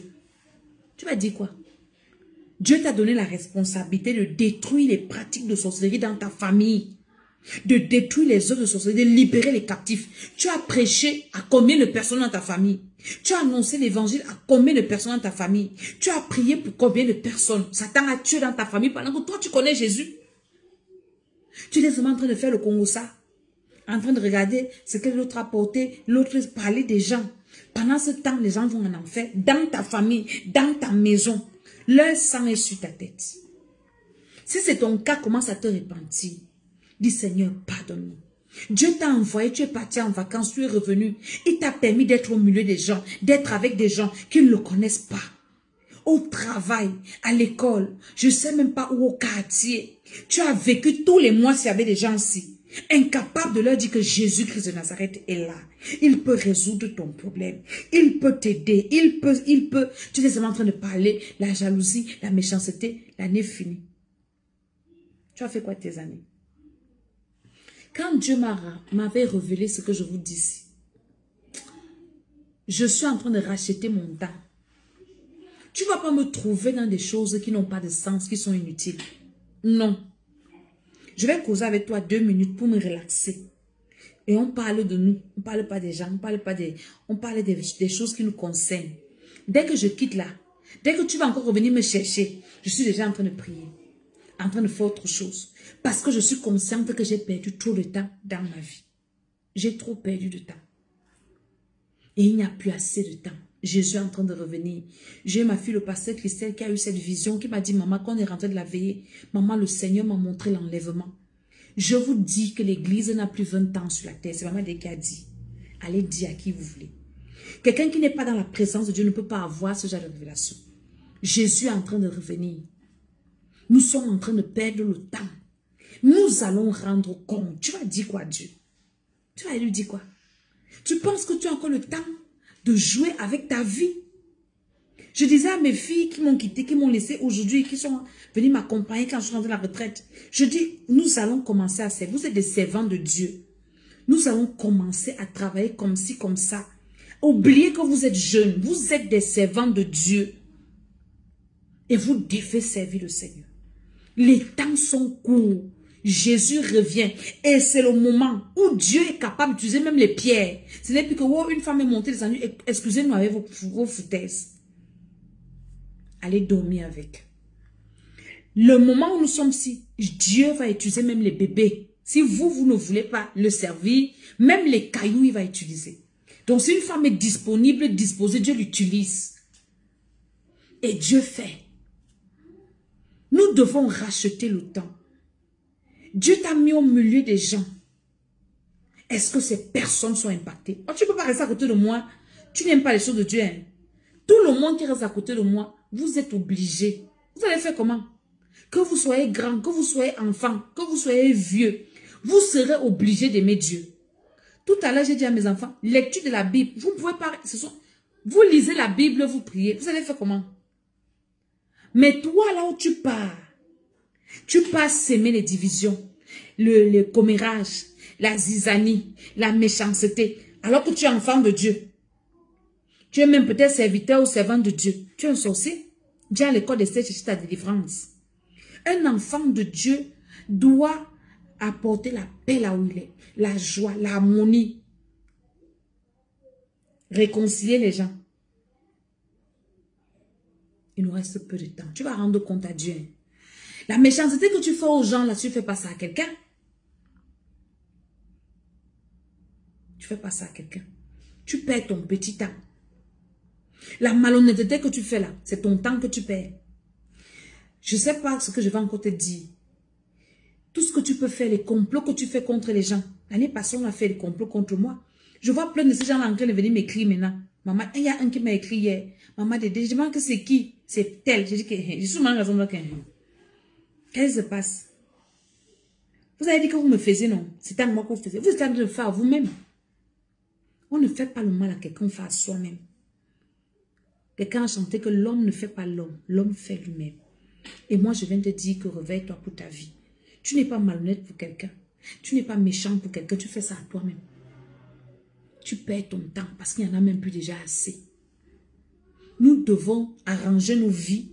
Tu vas dire quoi? Dieu t'a donné la responsabilité de détruire les pratiques de sorcellerie dans ta famille, de détruire les œuvres de sorcellerie, de libérer les captifs. Tu as prêché à combien de personnes dans ta famille? Tu as annoncé l'évangile à combien de personnes dans ta famille? Tu as prié pour combien de personnes? Satan a tué dans ta famille pendant que toi tu connais Jésus. Tu es seulement en train de faire le Congo ça, en train de regarder ce que l'autre a porté, l'autre parler des gens. Pendant ce temps, les gens vont en enfer, dans ta famille, dans ta maison. Leur sang est sur ta tête. Si c'est ton cas, commence à te repentir. Dis Seigneur, pardonne-moi. Dieu t'a envoyé, tu es parti en vacances, tu es revenu. Il t'a permis d'être au milieu des gens, d'être avec des gens qui ne le connaissent pas. Au travail, à l'école, je ne sais même pas où, au quartier. Tu as vécu tous les mois s'il y avait des gens ici. incapable de leur dire que Jésus-Christ de Nazareth est là. Il peut résoudre ton problème. Il peut t'aider. Il peut. Tu es seulement en train de parler, la jalousie, la méchanceté, l'année finie. Tu as fait quoi tes années? Quand Dieu m'avait révélé ce que je vous dis ici, je suis en train de racheter mon temps. Tu ne vas pas me trouver dans des choses qui n'ont pas de sens, qui sont inutiles. Non. Je vais causer avec toi 2 minutes pour me relaxer. Et on parle de nous. On ne parle pas des gens. On parle des choses qui nous concernent. Dès que je quitte là, dès que tu vas encore revenir me chercher, je suis déjà en train de prier. En train de faire autre chose. Parce que je suis consciente que j'ai perdu trop de temps dans ma vie. J'ai trop perdu de temps. Et il n'y a plus assez de temps. Jésus est en train de revenir. J'ai ma fille, le pasteur Christelle, qui a eu cette vision, qui m'a dit, maman, quand on est rentré de la veillée, maman, le Seigneur m'a montré l'enlèvement. Je vous dis que l'église n'a plus 20 ans sur la terre. C'est maman qui a dit. Allez dire à qui vous voulez. Quelqu'un qui n'est pas dans la présence de Dieu ne peut pas avoir ce genre de révélation. Jésus est en train de revenir. Nous sommes en train de perdre le temps. Nous allons rendre compte. Tu vas dire quoi, Dieu? Tu vas lui dire quoi? Tu penses que tu as encore le temps de jouer avec ta vie? Je disais à mes filles qui m'ont quitté, qui m'ont laissé aujourd'hui, qui sont venues m'accompagner quand je suis rentrée à la retraite. Je dis, nous allons commencer à servir. Vous êtes des servants de Dieu. Nous allons commencer à travailler comme ci, comme ça. Oubliez que vous êtes jeunes. Vous êtes des servants de Dieu. Et vous devez servir le Seigneur. Les temps sont courts. Jésus revient. Et c'est le moment où Dieu est capable d'utiliser même les pierres. Ce n'est plus que oh, une femme est montée des ennuis. Excusez-nous avec vos foutaises. Allez dormir avec. Le moment où nous sommes ici, Dieu va utiliser même les bébés. Si vous ne voulez pas le servir, même les cailloux, il va utiliser. Donc si une femme est disponible, disposée, Dieu l'utilise. Et Dieu fait. Nous devons racheter le temps. Dieu t'a mis au milieu des gens. Est-ce que ces personnes sont impactées? Oh, tu ne peux pas rester à côté de moi. Tu n'aimes pas les choses de Dieu. Hein? Tout le monde qui reste à côté de moi, vous êtes obligés. Vous allez faire comment? Que vous soyez grand, que vous soyez enfant, que vous soyez vieux, vous serez obligés d'aimer Dieu. Tout à l'heure, j'ai dit à mes enfants, lecture de la Bible. Vous ne pouvez pas... Vous lisez la Bible, vous priez. Vous allez faire comment? Mais toi, là où tu pars s'aimer les divisions, le commérage, la zizanie, la méchanceté, alors que tu es enfant de Dieu. Tu es même peut-être serviteur ou servant de Dieu. Tu es un sorcier. Dieu à l'école de chercher ta délivrance. Un enfant de Dieu doit apporter la paix là où il est, la joie, l'harmonie. Réconcilier les gens. Il nous reste peu de temps. Tu vas rendre compte à Dieu. La méchanceté que tu fais aux gens, là, tu ne fais pas ça à quelqu'un. Tu ne fais pas ça à quelqu'un. Tu perds ton petit temps. La malhonnêteté que tu fais là, c'est ton temps que tu perds. Je ne sais pas ce que je vais encore te dire. Tout ce que tu peux faire, les complots que tu fais contre les gens. L'année passée, on a fait des complots contre moi. Je vois plein de ces gens-là en train de venir m'écrire maintenant. Maman, il y a un qui m'a écrit hier. Maman, je demande que c'est qui? C'est tel. Je dis que je suis mal raison. Qu'est-ce qui se passe? Vous avez dit que vous me faisiez, non? C'est à moi que vous faisiez. Vous êtes en train de le faire à vous-même. On ne fait pas le mal à quelqu'un, on fait à soi-même. Quelqu'un a chanté que l'homme ne fait pas l'homme, l'homme fait lui-même. Et moi, je viens te dire que réveille-toi pour ta vie. Tu n'es pas malhonnête pour quelqu'un. Tu n'es pas méchant pour quelqu'un, tu fais ça à toi-même. Tu perds ton temps parce qu'il n'y en a même plus déjà assez. Nous devons arranger nos vies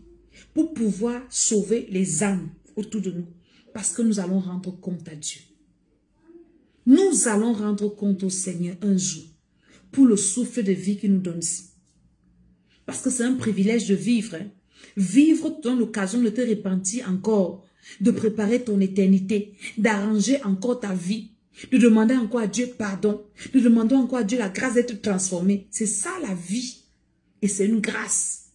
pour pouvoir sauver les âmes autour de nous. Parce que nous allons rendre compte à Dieu. Nous allons rendre compte au Seigneur un jour pour le souffle de vie qu'il nous donne ici. Parce que c'est un privilège de vivre. Hein. Vivre te donne l'occasion de te repentir encore, de préparer ton éternité, d'arranger encore ta vie, de demander encore à Dieu pardon, de demander encore à Dieu la grâce d'être transformé. C'est ça la vie. Et c'est une grâce.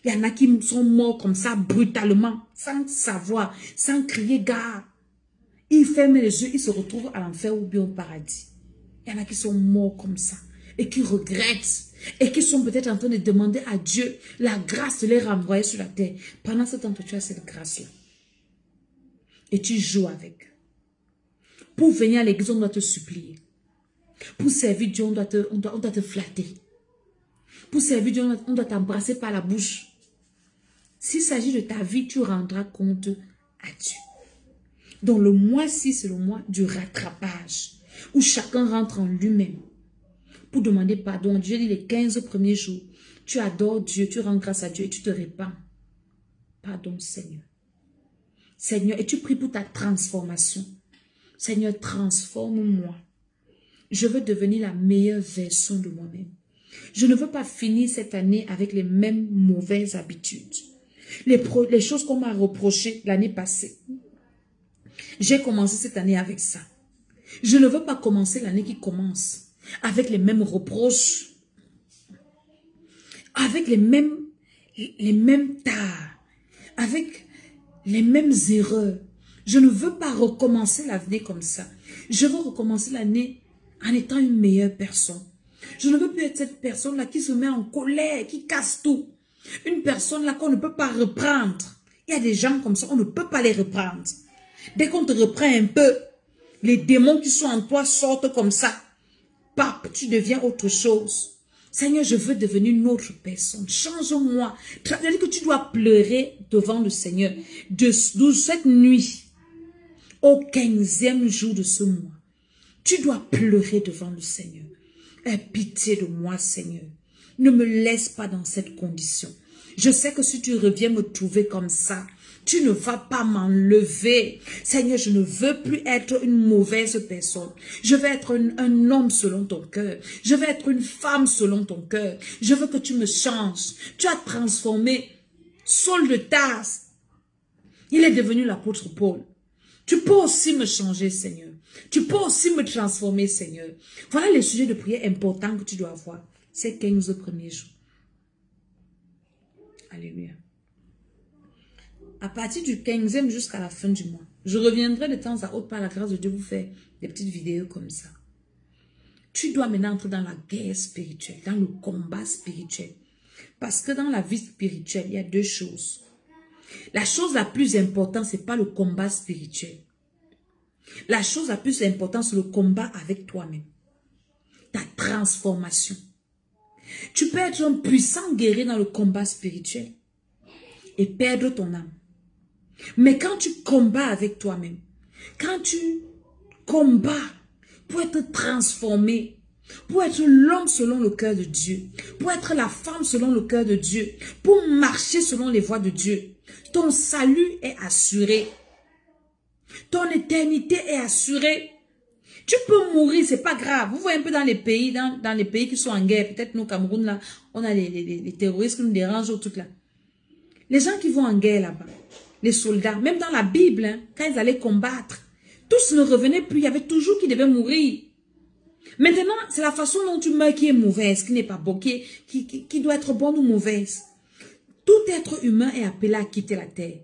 Il y en a qui sont morts comme ça, brutalement, sans savoir, sans crier gare. Ils ferment les yeux, ils se retrouvent à l'enfer ou bien au paradis. Il y en a qui sont morts comme ça et qui regrettent et qui sont peut-être en train de demander à Dieu la grâce de les renvoyer sur la terre. Pendant ce temps que tu as cette grâce-là et tu joues avec. Pour venir à l'église, on doit te supplier. Pour servir Dieu, on doit te flatter. Pour servir Dieu, on doit t'embrasser par la bouche. S'il s'agit de ta vie, tu rendras compte à Dieu. Donc le mois-ci, c'est le mois du rattrapage, où chacun rentre en lui-même pour demander pardon. Dieu dit les 15 premiers jours, tu adores Dieu, tu rends grâce à Dieu et tu te répands. Pardon Seigneur. Seigneur, et tu pries pour ta transformation. Seigneur, transforme-moi. Je veux devenir la meilleure version de moi-même. Je ne veux pas finir cette année avec les mêmes mauvaises habitudes. Les choses qu'on m'a reprochées l'année passée. J'ai commencé cette année avec ça. Je ne veux pas commencer l'année qui commence avec les mêmes reproches, avec les mêmes tares, avec les mêmes erreurs. Je ne veux pas recommencer l'année comme ça. Je veux recommencer l'année en étant une meilleure personne. Je ne veux plus être cette personne-là qui se met en colère, qui casse tout. Une personne-là qu'on ne peut pas reprendre. Il y a des gens comme ça, on ne peut pas les reprendre. Dès qu'on te reprend un peu, les démons qui sont en toi sortent comme ça. Pape, tu deviens autre chose. Seigneur, je veux devenir une autre personne. Change-moi. C'est-à-dire que tu dois pleurer devant le Seigneur. De cette nuit, au 15e jour de ce mois, tu dois pleurer devant le Seigneur. Aie pitié de moi, Seigneur. Ne me laisse pas dans cette condition. Je sais que si tu reviens me trouver comme ça, tu ne vas pas m'enlever. Seigneur, je ne veux plus être une mauvaise personne. Je veux être un homme selon ton cœur. Je veux être une femme selon ton cœur. Je veux que tu me changes. Tu as transformé Saul de Tarse. Il est devenu l'apôtre Paul. Tu peux aussi me changer, Seigneur. Tu peux aussi me transformer, Seigneur. Voilà les sujets de prière importants que tu dois avoir ces 15 premiers jours. Alléluia. À partir du 15e jusqu'à la fin du mois, je reviendrai de temps à autre par la grâce de Dieu vous faire des petites vidéos comme ça. Tu dois maintenant entrer dans la guerre spirituelle, dans le combat spirituel. Parce que dans la vie spirituelle, il y a deux choses. La chose la plus importante, ce n'est pas le combat spirituel. La chose la plus importante, c'est le combat avec toi-même. Ta transformation. Tu peux être un puissant guerrier dans le combat spirituel et perdre ton âme. Mais quand tu combats avec toi-même, quand tu combats pour être transformé, pour être l'homme selon le cœur de Dieu, pour être la femme selon le cœur de Dieu, pour marcher selon les voies de Dieu, ton salut est assuré. Ton éternité est assurée. Tu peux mourir, c'est pas grave. Vous voyez un peu dans les pays, dans les pays qui sont en guerre, peut-être nous, au Cameroun, là, on a les terroristes qui nous dérangent au truc là. Les gens qui vont en guerre là-bas, les soldats, même dans la Bible, hein, quand ils allaient combattre, tous ne revenaient plus, il y avait toujours qui devaient mourir. Maintenant, c'est la façon dont tu meurs qui est mauvaise, qui n'est pas bon, qui doit être bonne ou mauvaise. Tout être humain est appelé à quitter la terre.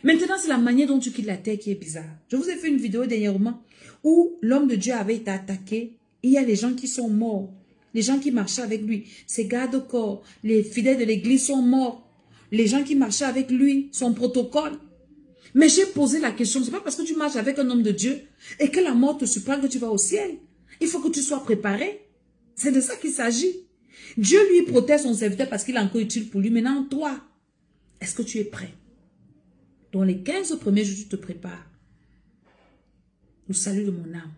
Maintenant, c'est la manière dont tu quittes la terre qui est bizarre. Je vous ai fait une vidéo dernièrement où l'homme de Dieu avait été attaqué. Et il y a les gens qui sont morts. Les gens qui marchaient avec lui. Ses gardes-corps, les fidèles de l'église sont morts. Les gens qui marchaient avec lui, son protocole. Mais j'ai posé la question, c'est pas parce que tu marches avec un homme de Dieu et que la mort te surprend que tu vas au ciel. Il faut que tu sois préparé. C'est de ça qu'il s'agit. Dieu lui protège son serviteur parce qu'il est encore utile pour lui. Maintenant, toi, est-ce que tu es prêt? Dans les 15 premiers jours, tu te prépares. Le salut de mon âme.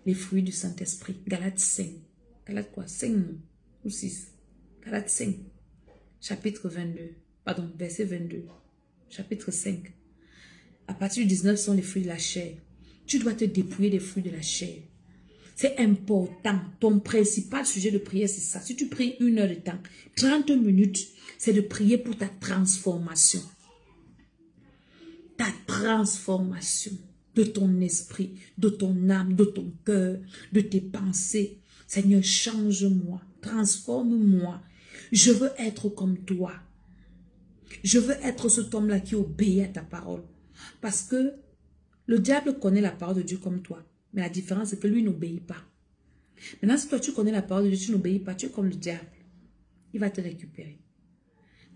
Les fruits du Saint-Esprit. Galates 5. Galates quoi? 5 ou 6. Galates 5. Chapitre 22. Pardon, verset 22. Chapitre 5. À partir du 19 sont les fruits de la chair. Tu dois te dépouiller des fruits de la chair. C'est important. Ton principal sujet de prière, c'est ça. Si tu pries 1 heure de temps, 30 minutes, c'est de prier pour ta transformation. Ta transformation de ton esprit, de ton âme, de ton cœur, de tes pensées. Seigneur, change-moi, transforme-moi. Je veux être comme toi. Je veux être cet homme-là qui obéit à ta parole. Parce que le diable connaît la parole de Dieu comme toi. Mais la différence, c'est que lui n'obéit pas. Maintenant, si toi, tu connais la parole de Dieu, tu n'obéis pas, tu es comme le diable. Il va te récupérer.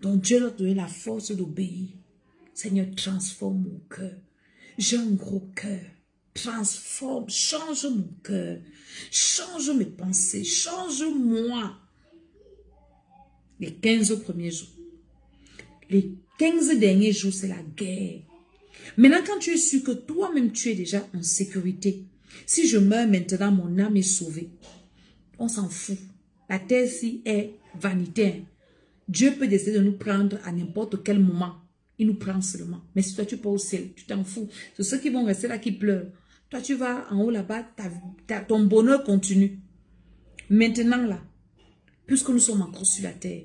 Donc, Dieu doit te donner la force d'obéir. Seigneur, transforme mon cœur. J'ai un gros cœur. transforme, change mon cœur, change mes pensées, change-moi. Les 15 premiers jours. Les 15 derniers jours, c'est la guerre. Maintenant, quand tu es sûr que toi-même, tu es déjà en sécurité, si je meurs maintenant, mon âme est sauvée. On s'en fout. La terre-ci est vanité. Dieu peut décider de nous prendre à n'importe quel moment. Il nous prend seulement. Mais si toi, tu pars au ciel, tu t'en fous. C'est ceux qui vont rester là qui pleurent. Toi, tu vas en haut là-bas, ton bonheur continue. Maintenant, là, puisque nous sommes encore sur la terre,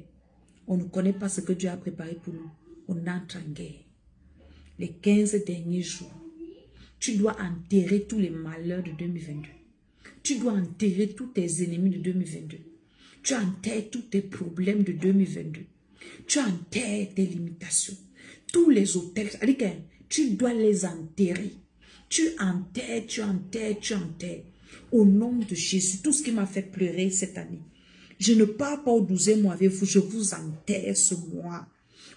on ne connaît pas ce que Dieu a préparé pour nous. On entre en guerre. Les 15 derniers jours, tu dois enterrer tous les malheurs de 2022. Tu dois enterrer tous tes ennemis de 2022. Tu enterres tous tes problèmes de 2022. Tu enterres tes limitations. Tous les hôtels, tu dois les enterrer. Tu enterres, tu enterres, tu enterres. Au nom de Jésus, tout ce qui m'a fait pleurer cette année. Je ne pars pas au 12e mois avec vous, je vous enterre ce mois.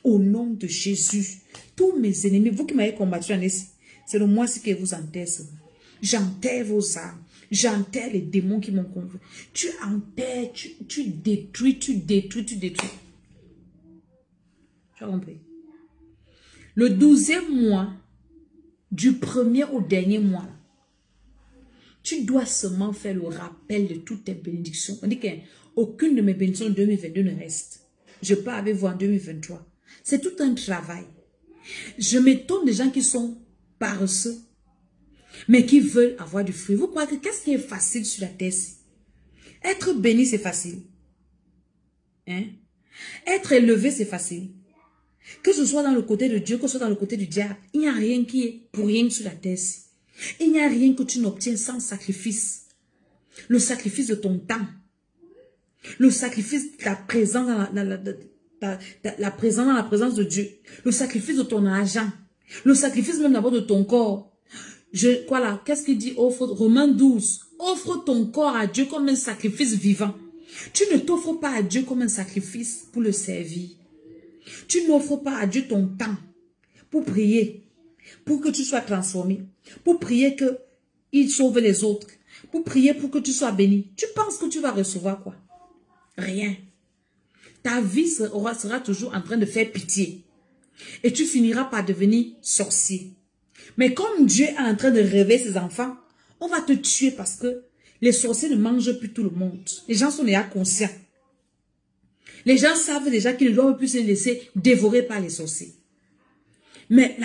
Au nom de Jésus, tous mes ennemis, vous qui m'avez combattu l'année-ci, c'est le mois-ci que vous enterrez. J'enterre vos âmes. J'enterre les démons qui m'ont convaincu. Tu enterres, tu détruis, tu détruis, tu détruis. Tu as compris? Le 12e mois, du premier au dernier mois, tu dois seulement faire le rappel de toutes tes bénédictions. On dit qu'aucune de mes bénédictions de 2022 ne reste. Je pars avec vous en 2023. C'est tout un travail. Je m'étonne des gens qui sont paresseux, mais qui veulent avoir du fruit. Vous croyez que qu'est-ce qui est facile sur la terre? Être béni, c'est facile. Hein? Être élevé, c'est facile. Que ce soit dans le côté de Dieu, que ce soit dans le côté du diable, il n'y a rien qui est pour rien sur la terre. Il n'y a rien que tu n'obtiens sans sacrifice. Le sacrifice de ton temps. Le sacrifice de ta présence dans la présence de Dieu. Le sacrifice de ton argent. Le sacrifice même d'abord de ton corps. Voilà, qu'est-ce qu'il dit? Romains 12. Offre ton corps à Dieu comme un sacrifice vivant. Tu ne t'offres pas à Dieu comme un sacrifice pour le servir. Tu n'offres pas à Dieu ton temps pour prier, pour que tu sois transformé, pour prier qu'il sauve les autres, pour prier pour que tu sois béni. Tu penses que tu vas recevoir quoi? Rien. Ta vie sera toujours en train de faire pitié. Et tu finiras par devenir sorcier. Mais comme Dieu est en train de réveiller ses enfants, on va te tuer parce que les sorciers ne mangent plus tout le monde. Les gens sont déjà conscients. Les gens savent déjà qu'ils ne doivent plus se laisser dévorer par les sorciers. Mais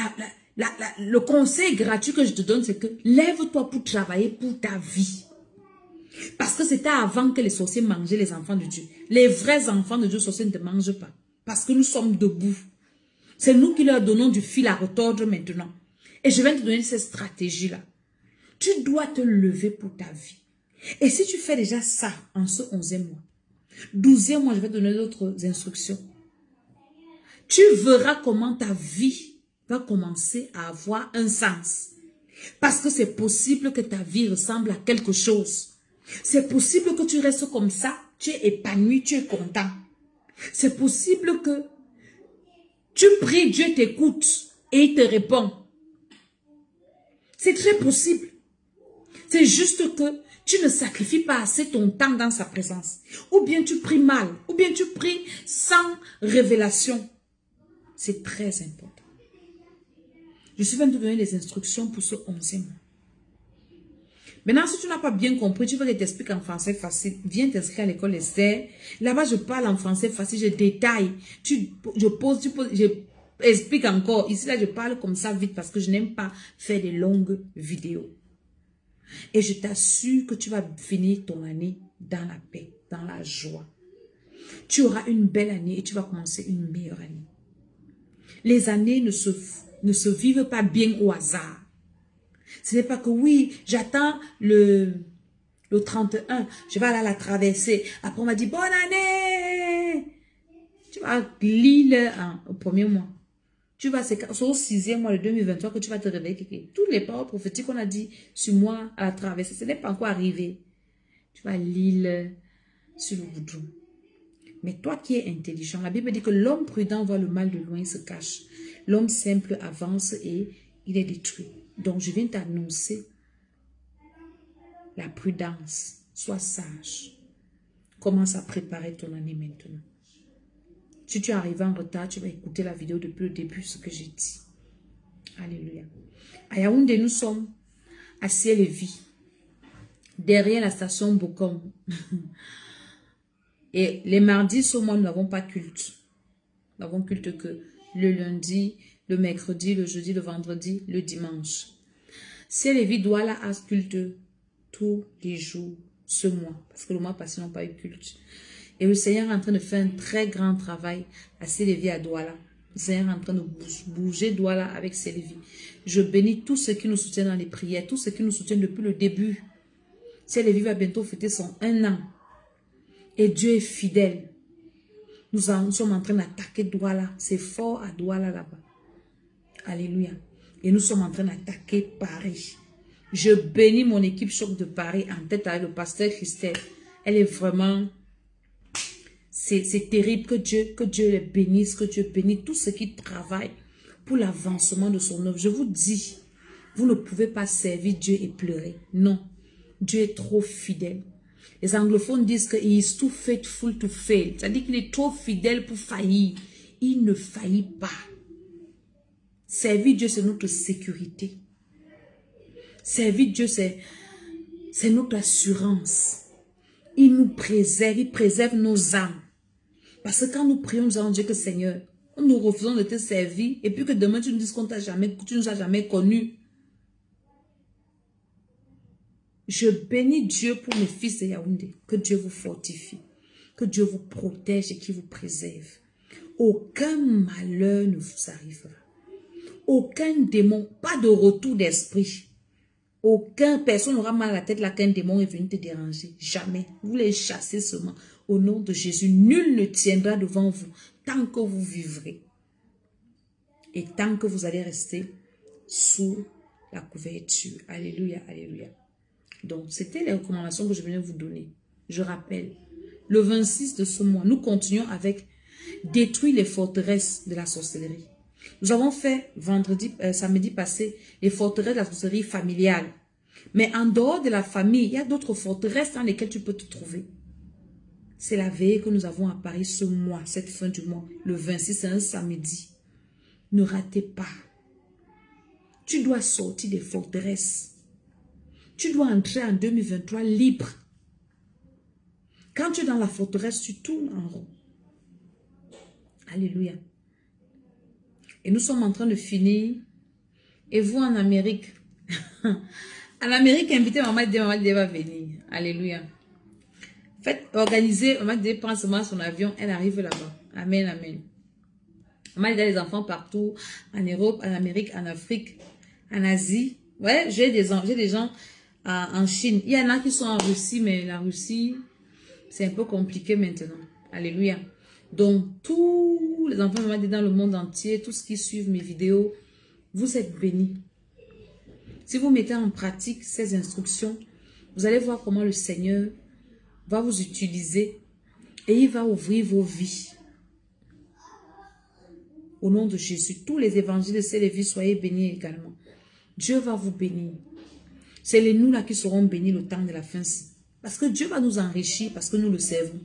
le conseil gratuit que je te donne, c'est que lève-toi pour travailler pour ta vie. Parce que c'était avant que les sorciers mangeaient les enfants de Dieu. Les vrais enfants de Dieu, les sorciers ne te mangent pas. Parce que nous sommes debout. C'est nous qui leur donnons du fil à retordre maintenant. Et je viens te donner cette stratégie-là. Tu dois te lever pour ta vie. Et si tu fais déjà ça en ce 11e mois, 12e mois, je vais te donner d'autres instructions. Tu verras comment ta vie va commencer à avoir un sens. Parce que c'est possible que ta vie ressemble à quelque chose. C'est possible que tu restes comme ça, tu es épanoui, tu es content. C'est possible que tu pries, Dieu t'écoute et il te répond. C'est très possible. C'est juste que tu ne sacrifies pas assez ton temps dans sa présence. Ou bien tu pries mal, ou bien tu pries sans révélation. C'est très important. Je suis venue te donner les instructions pour ce 11e mois. Maintenant, si tu n'as pas bien compris, tu veux que je t'explique en français facile, viens t'inscrire à l'école Esther. Là-bas, je parle en français facile, je détaille. Je explique encore. Ici, là, je parle comme ça vite parce que je n'aime pas faire des longues vidéos. Et je t'assure que tu vas finir ton année dans la paix, dans la joie. Tu auras une belle année et tu vas commencer une meilleure année. Les années ne se vivent pas bien au hasard. Ce n'est pas que oui, j'attends le 31, je vais aller à la traversée. Après, on m'a dit bonne année. Tu vas lire au premier mois. Tu vas, c'est au 6e mois de 2023 que tu vas te réveiller. Toutes les paroles prophétiques qu'on a dit sur moi à la traversée, ce n'est pas encore arrivé. Tu vas lire sur le boudou. Mais toi qui es intelligent, la Bible dit que l'homme prudent voit le mal de loin, il se cache. L'homme simple avance et il est détruit. Donc je viens t'annoncer la prudence. Sois sage. Commence à préparer ton année maintenant. Si tu arrives en retard, tu vas écouter la vidéo depuis le début, ce que j'ai dit. Alléluia. À Yaoundé, nous sommes à Ciel-et-Vie, derrière la station Bokom. Et les mardis, ce mois, nous n'avons pas culte. Nous n'avons culte que le lundi, le mercredi, le jeudi, le vendredi, le dimanche. Ciel-et-Vie doit la à culte tous les jours ce mois, parce que le mois passé, nous n'avons pas eu culte. Et le Seigneur est en train de faire un très grand travail à Ciel-et-Vie à Douala. Le Seigneur est en train de bouger Douala avec Ciel-et-Vie. Je bénis tous ceux qui nous soutiennent dans les prières, tous ceux qui nous soutiennent depuis le début. Ciel-et-Vie va bientôt fêter son 1 an. Et Dieu est fidèle. Nous sommes en train d'attaquer Douala. C'est fort à Douala là-bas. Alléluia. Et nous sommes en train d'attaquer Paris. Je bénis mon équipe Choc de Paris en tête avec le pasteur Christelle. Elle est vraiment... C'est terrible. Que Dieu les bénisse, que Dieu bénisse tous ceux qui travaillent pour l'avancement de son œuvre. Je vous dis, vous ne pouvez pas servir Dieu et pleurer. Non. Dieu est trop fidèle. Les anglophones disent que he is too faithful to fail. C'est-à-dire qu'il est trop fidèle pour faillir. Il ne faillit pas. Servir Dieu, c'est notre sécurité. Servir Dieu, c'est notre assurance. Il nous préserve, il préserve nos âmes. Parce que quand nous prions, nous allons dire que Seigneur, nous refusons de te servir et puis que demain tu nous dises qu'on tu nous as jamais connus. Je bénis Dieu pour mes fils de Yaoundé. Que Dieu vous fortifie. Que Dieu vous protège et qu'il vous préserve. Aucun malheur ne vous arrivera. Aucun démon, pas de retour d'esprit. Aucun personne n'aura mal à la tête là qu'un démon est venu te déranger. Jamais. Vous les chassez seulement. Au nom de Jésus, nul ne tiendra devant vous tant que vous vivrez. Et tant que vous allez rester sous la couverture. Alléluia, alléluia. Donc, c'était les recommandations que je venais vous donner. Je rappelle, le 26 de ce mois, nous continuons avec détruire les forteresses de la sorcellerie. Nous avons fait samedi passé, les forteresses de la sorcellerie familiale. Mais en dehors de la famille, il y a d'autres forteresses dans lesquelles tu peux te trouver. C'est la veillée que nous avons à Paris ce mois, cette fin du mois. Le 26, c'est un samedi. Ne ratez pas. Tu dois sortir des forteresses. Tu dois entrer en 2023 libre. Quand tu es dans la forteresse, tu tournes en rond. Alléluia. Et nous sommes en train de finir. Et vous en Amérique. En Amérique, invitez Maman Dé va venir. Alléluia. Faites organiser. Maman Dé prend seulement son avion. Elle arrive là-bas. Amen, amen. Maman Dé a des enfants partout. En Europe, en Amérique, en Afrique, en Asie. Ouais, j'ai des gens en Chine. Il y en a qui sont en Russie, mais la Russie, c'est un peu compliqué maintenant. Alléluia. Donc, tous les enfants dans le monde entier, tous ceux qui suivent mes vidéos, vous êtes bénis. Si vous mettez en pratique ces instructions, vous allez voir comment le Seigneur va vous utiliser et il va ouvrir vos vies. Au nom de Jésus, tous les évangiles de Ciel-et-Vie, soyez bénis également. Dieu va vous bénir. C'est les nous là qui seront bénis le temps de la fin. Parce que Dieu va nous enrichir, parce que nous le servons.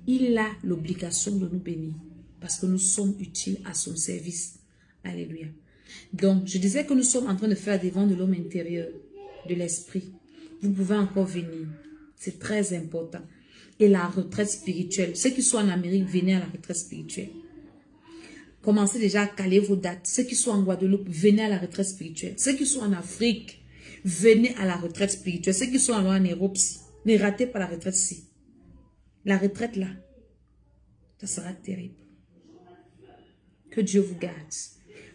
Il a l'obligation de nous bénir, parce que nous sommes utiles à son service. Alléluia. Donc, je disais que nous sommes en train de faire des vents de l'homme intérieur, de l'esprit. Vous pouvez encore venir. C'est très important. Et la retraite spirituelle. Ceux qui sont en Amérique, venez à la retraite spirituelle. Commencez déjà à caler vos dates. Ceux qui sont en Guadeloupe, venez à la retraite spirituelle. Ceux qui sont en Afrique, venez à la retraite spirituelle. Ceux qui sont en Europe, ne ratez pas la retraite-ci. La retraite là, ça sera terrible. Que Dieu vous garde.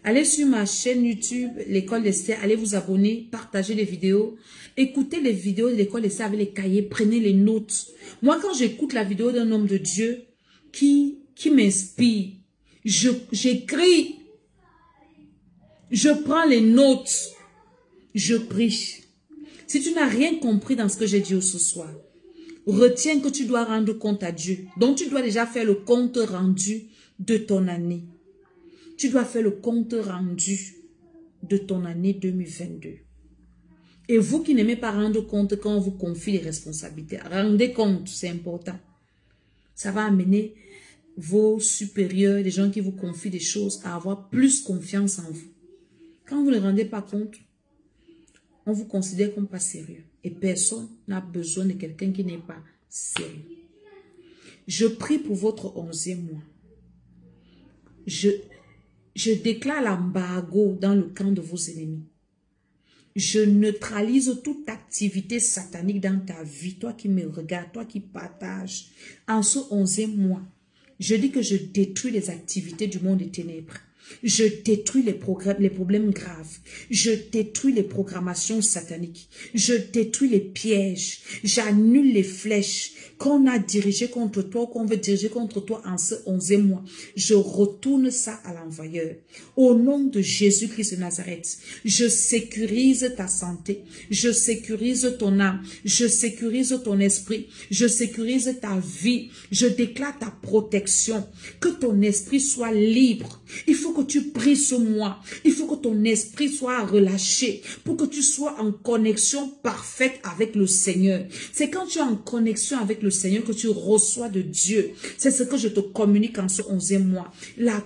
Allez sur ma chaîne YouTube, l'école d'Esther, allez vous abonner, partagez les vidéos, écoutez les vidéos de l'école d'Esther avec les cahiers, prenez les notes. Moi, quand j'écoute la vidéo d'un homme de Dieu qui m'inspire, j'écris, je prends les notes, je prie. Si tu n'as rien compris dans ce que j'ai dit ce soir, retiens que tu dois rendre compte à Dieu. Donc, tu dois déjà faire le compte rendu de ton année. Tu dois faire le compte rendu de ton année 2022. Et vous qui n'aimez pas rendre compte quand on vous confie les responsabilités, rendez compte, c'est important. Ça va amener vos supérieurs, les gens qui vous confient des choses, à avoir plus confiance en vous. Quand vous ne rendez pas compte, on vous considère comme pas sérieux. Et personne n'a besoin de quelqu'un qui n'est pas sérieux. Je prie pour votre 11e mois. Je déclare l'embargo dans le camp de vos ennemis. Je neutralise toute activité satanique dans ta vie. Toi qui me regardes, toi qui partages. En ce 11e mois, je dis que je détruis les activités du monde des ténèbres. Je détruis les problèmes graves. Je détruis les programmations sataniques. Je détruis les pièges. J'annule les flèches qu'on a dirigées contre toi, qu'on veut diriger contre toi en ce 11e mois. Je retourne ça à l'envoyeur. Au nom de Jésus-Christ de Nazareth, je sécurise ta santé. Je sécurise ton âme. Je sécurise ton esprit. Je sécurise ta vie. Je déclare ta protection. Que ton esprit soit libre. Il faut que tu pries ce mois. Il faut que ton esprit soit relâché pour que tu sois en connexion parfaite avec le Seigneur. C'est quand tu es en connexion avec le Seigneur que tu reçois de Dieu. C'est ce que je te communique en ce 11e mois. La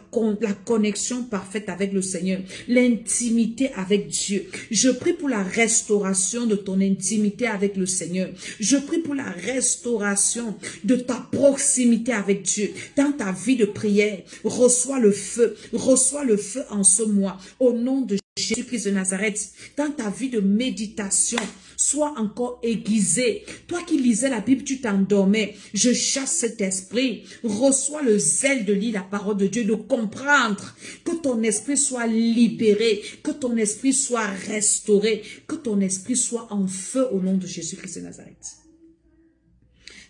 connexion parfaite avec le Seigneur. L'intimité avec Dieu. Je prie pour la restauration de ton intimité avec le Seigneur. Je prie pour la restauration de ta proximité avec Dieu. Dans ta vie de prière, reçois le feu. Reçois le feu en ce mois. Au nom de Jésus-Christ de Nazareth. Dans ta vie de méditation, sois encore aiguisé. Toi qui lisais la Bible, tu t'endormais. Je chasse cet esprit. Reçois le zèle de lire la parole de Dieu, de comprendre. Que ton esprit soit libéré. Que ton esprit soit restauré. Que ton esprit soit en feu au nom de Jésus-Christ de Nazareth.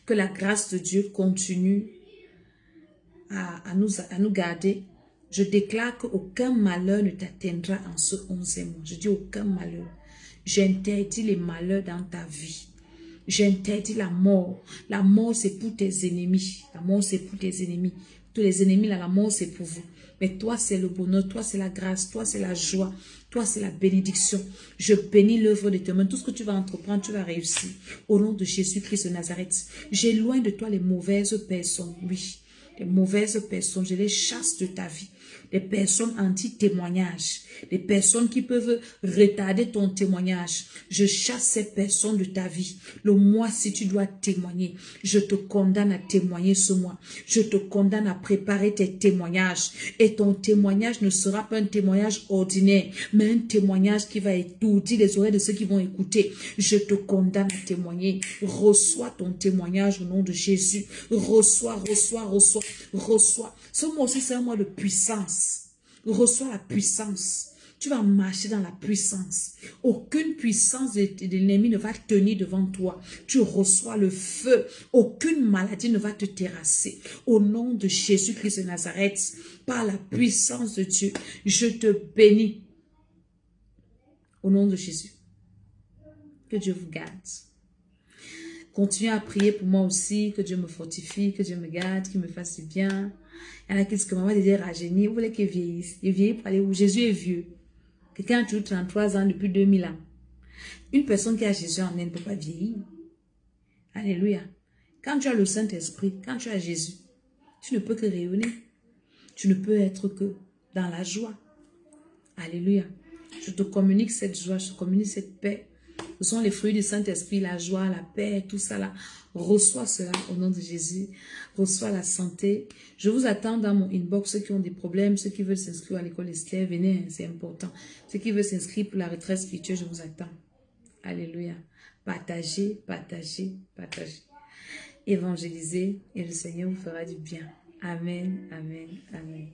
Que la grâce de Dieu continue à nous garder. Je déclare qu'aucun malheur ne t'atteindra en ce 11e mois. Je dis aucun malheur. J'interdis les malheurs dans ta vie. J'interdis la mort. La mort, c'est pour tes ennemis. La mort, c'est pour tes ennemis. Tous les ennemis, là, la mort, c'est pour vous. Mais toi, c'est le bonheur. Toi, c'est la grâce. Toi, c'est la joie. Toi, c'est la bénédiction. Je bénis l'œuvre de tes mains. Tout ce que tu vas entreprendre, tu vas réussir. Au nom de Jésus-Christ de Nazareth. J'éloigne de toi les mauvaises personnes. Oui, les mauvaises personnes. Je les chasse de ta vie. Les personnes anti-témoignage, les personnes qui peuvent retarder ton témoignage. Je chasse ces personnes de ta vie. Le mois, si tu dois témoigner, je te condamne à témoigner ce mois. Je te condamne à préparer tes témoignages. Et ton témoignage ne sera pas un témoignage ordinaire, mais un témoignage qui va étourdir les oreilles de ceux qui vont écouter. Je te condamne à témoigner. Reçois ton témoignage au nom de Jésus. Reçois. Ce mois aussi, c'est un mois de puissance. Reçois la puissance. Tu vas marcher dans la puissance. Aucune puissance de l'ennemi ne va tenir devant toi. Tu reçois le feu. Aucune maladie ne va te terrasser. Au nom de Jésus-Christ de Nazareth, par la puissance de Dieu, je te bénis. Au nom de Jésus. Que Dieu vous garde. Continuez à prier pour moi aussi, que Dieu me fortifie, que Dieu me garde, qu'il me fasse du bien. Il y en a qui disent que maman est déjà rajeunir, vous voulez qu'il vieillisse. Il vieillit pour aller où? Jésus est vieux. Quelqu'un a toujours 33 ans depuis 2000 ans. Une personne qui a Jésus en elle ne peut pas vieillir. Alléluia. Quand tu as le Saint-Esprit, quand tu as Jésus, tu ne peux que rayonner. Tu ne peux être que dans la joie. Alléluia. Je te communique cette joie, je te communique cette paix. Ce sont les fruits du Saint-Esprit, la joie, la paix, tout ça là. Reçois cela au nom de Jésus. Reçois la santé. Je vous attends dans mon inbox, ceux qui ont des problèmes, ceux qui veulent s'inscrire à l'école Esther, venez, c'est important. Ceux qui veulent s'inscrire pour la retraite spirituelle, je vous attends. Alléluia. Partagez, partagez, partagez. Évangélisez et le Seigneur vous fera du bien. Amen, amen, amen.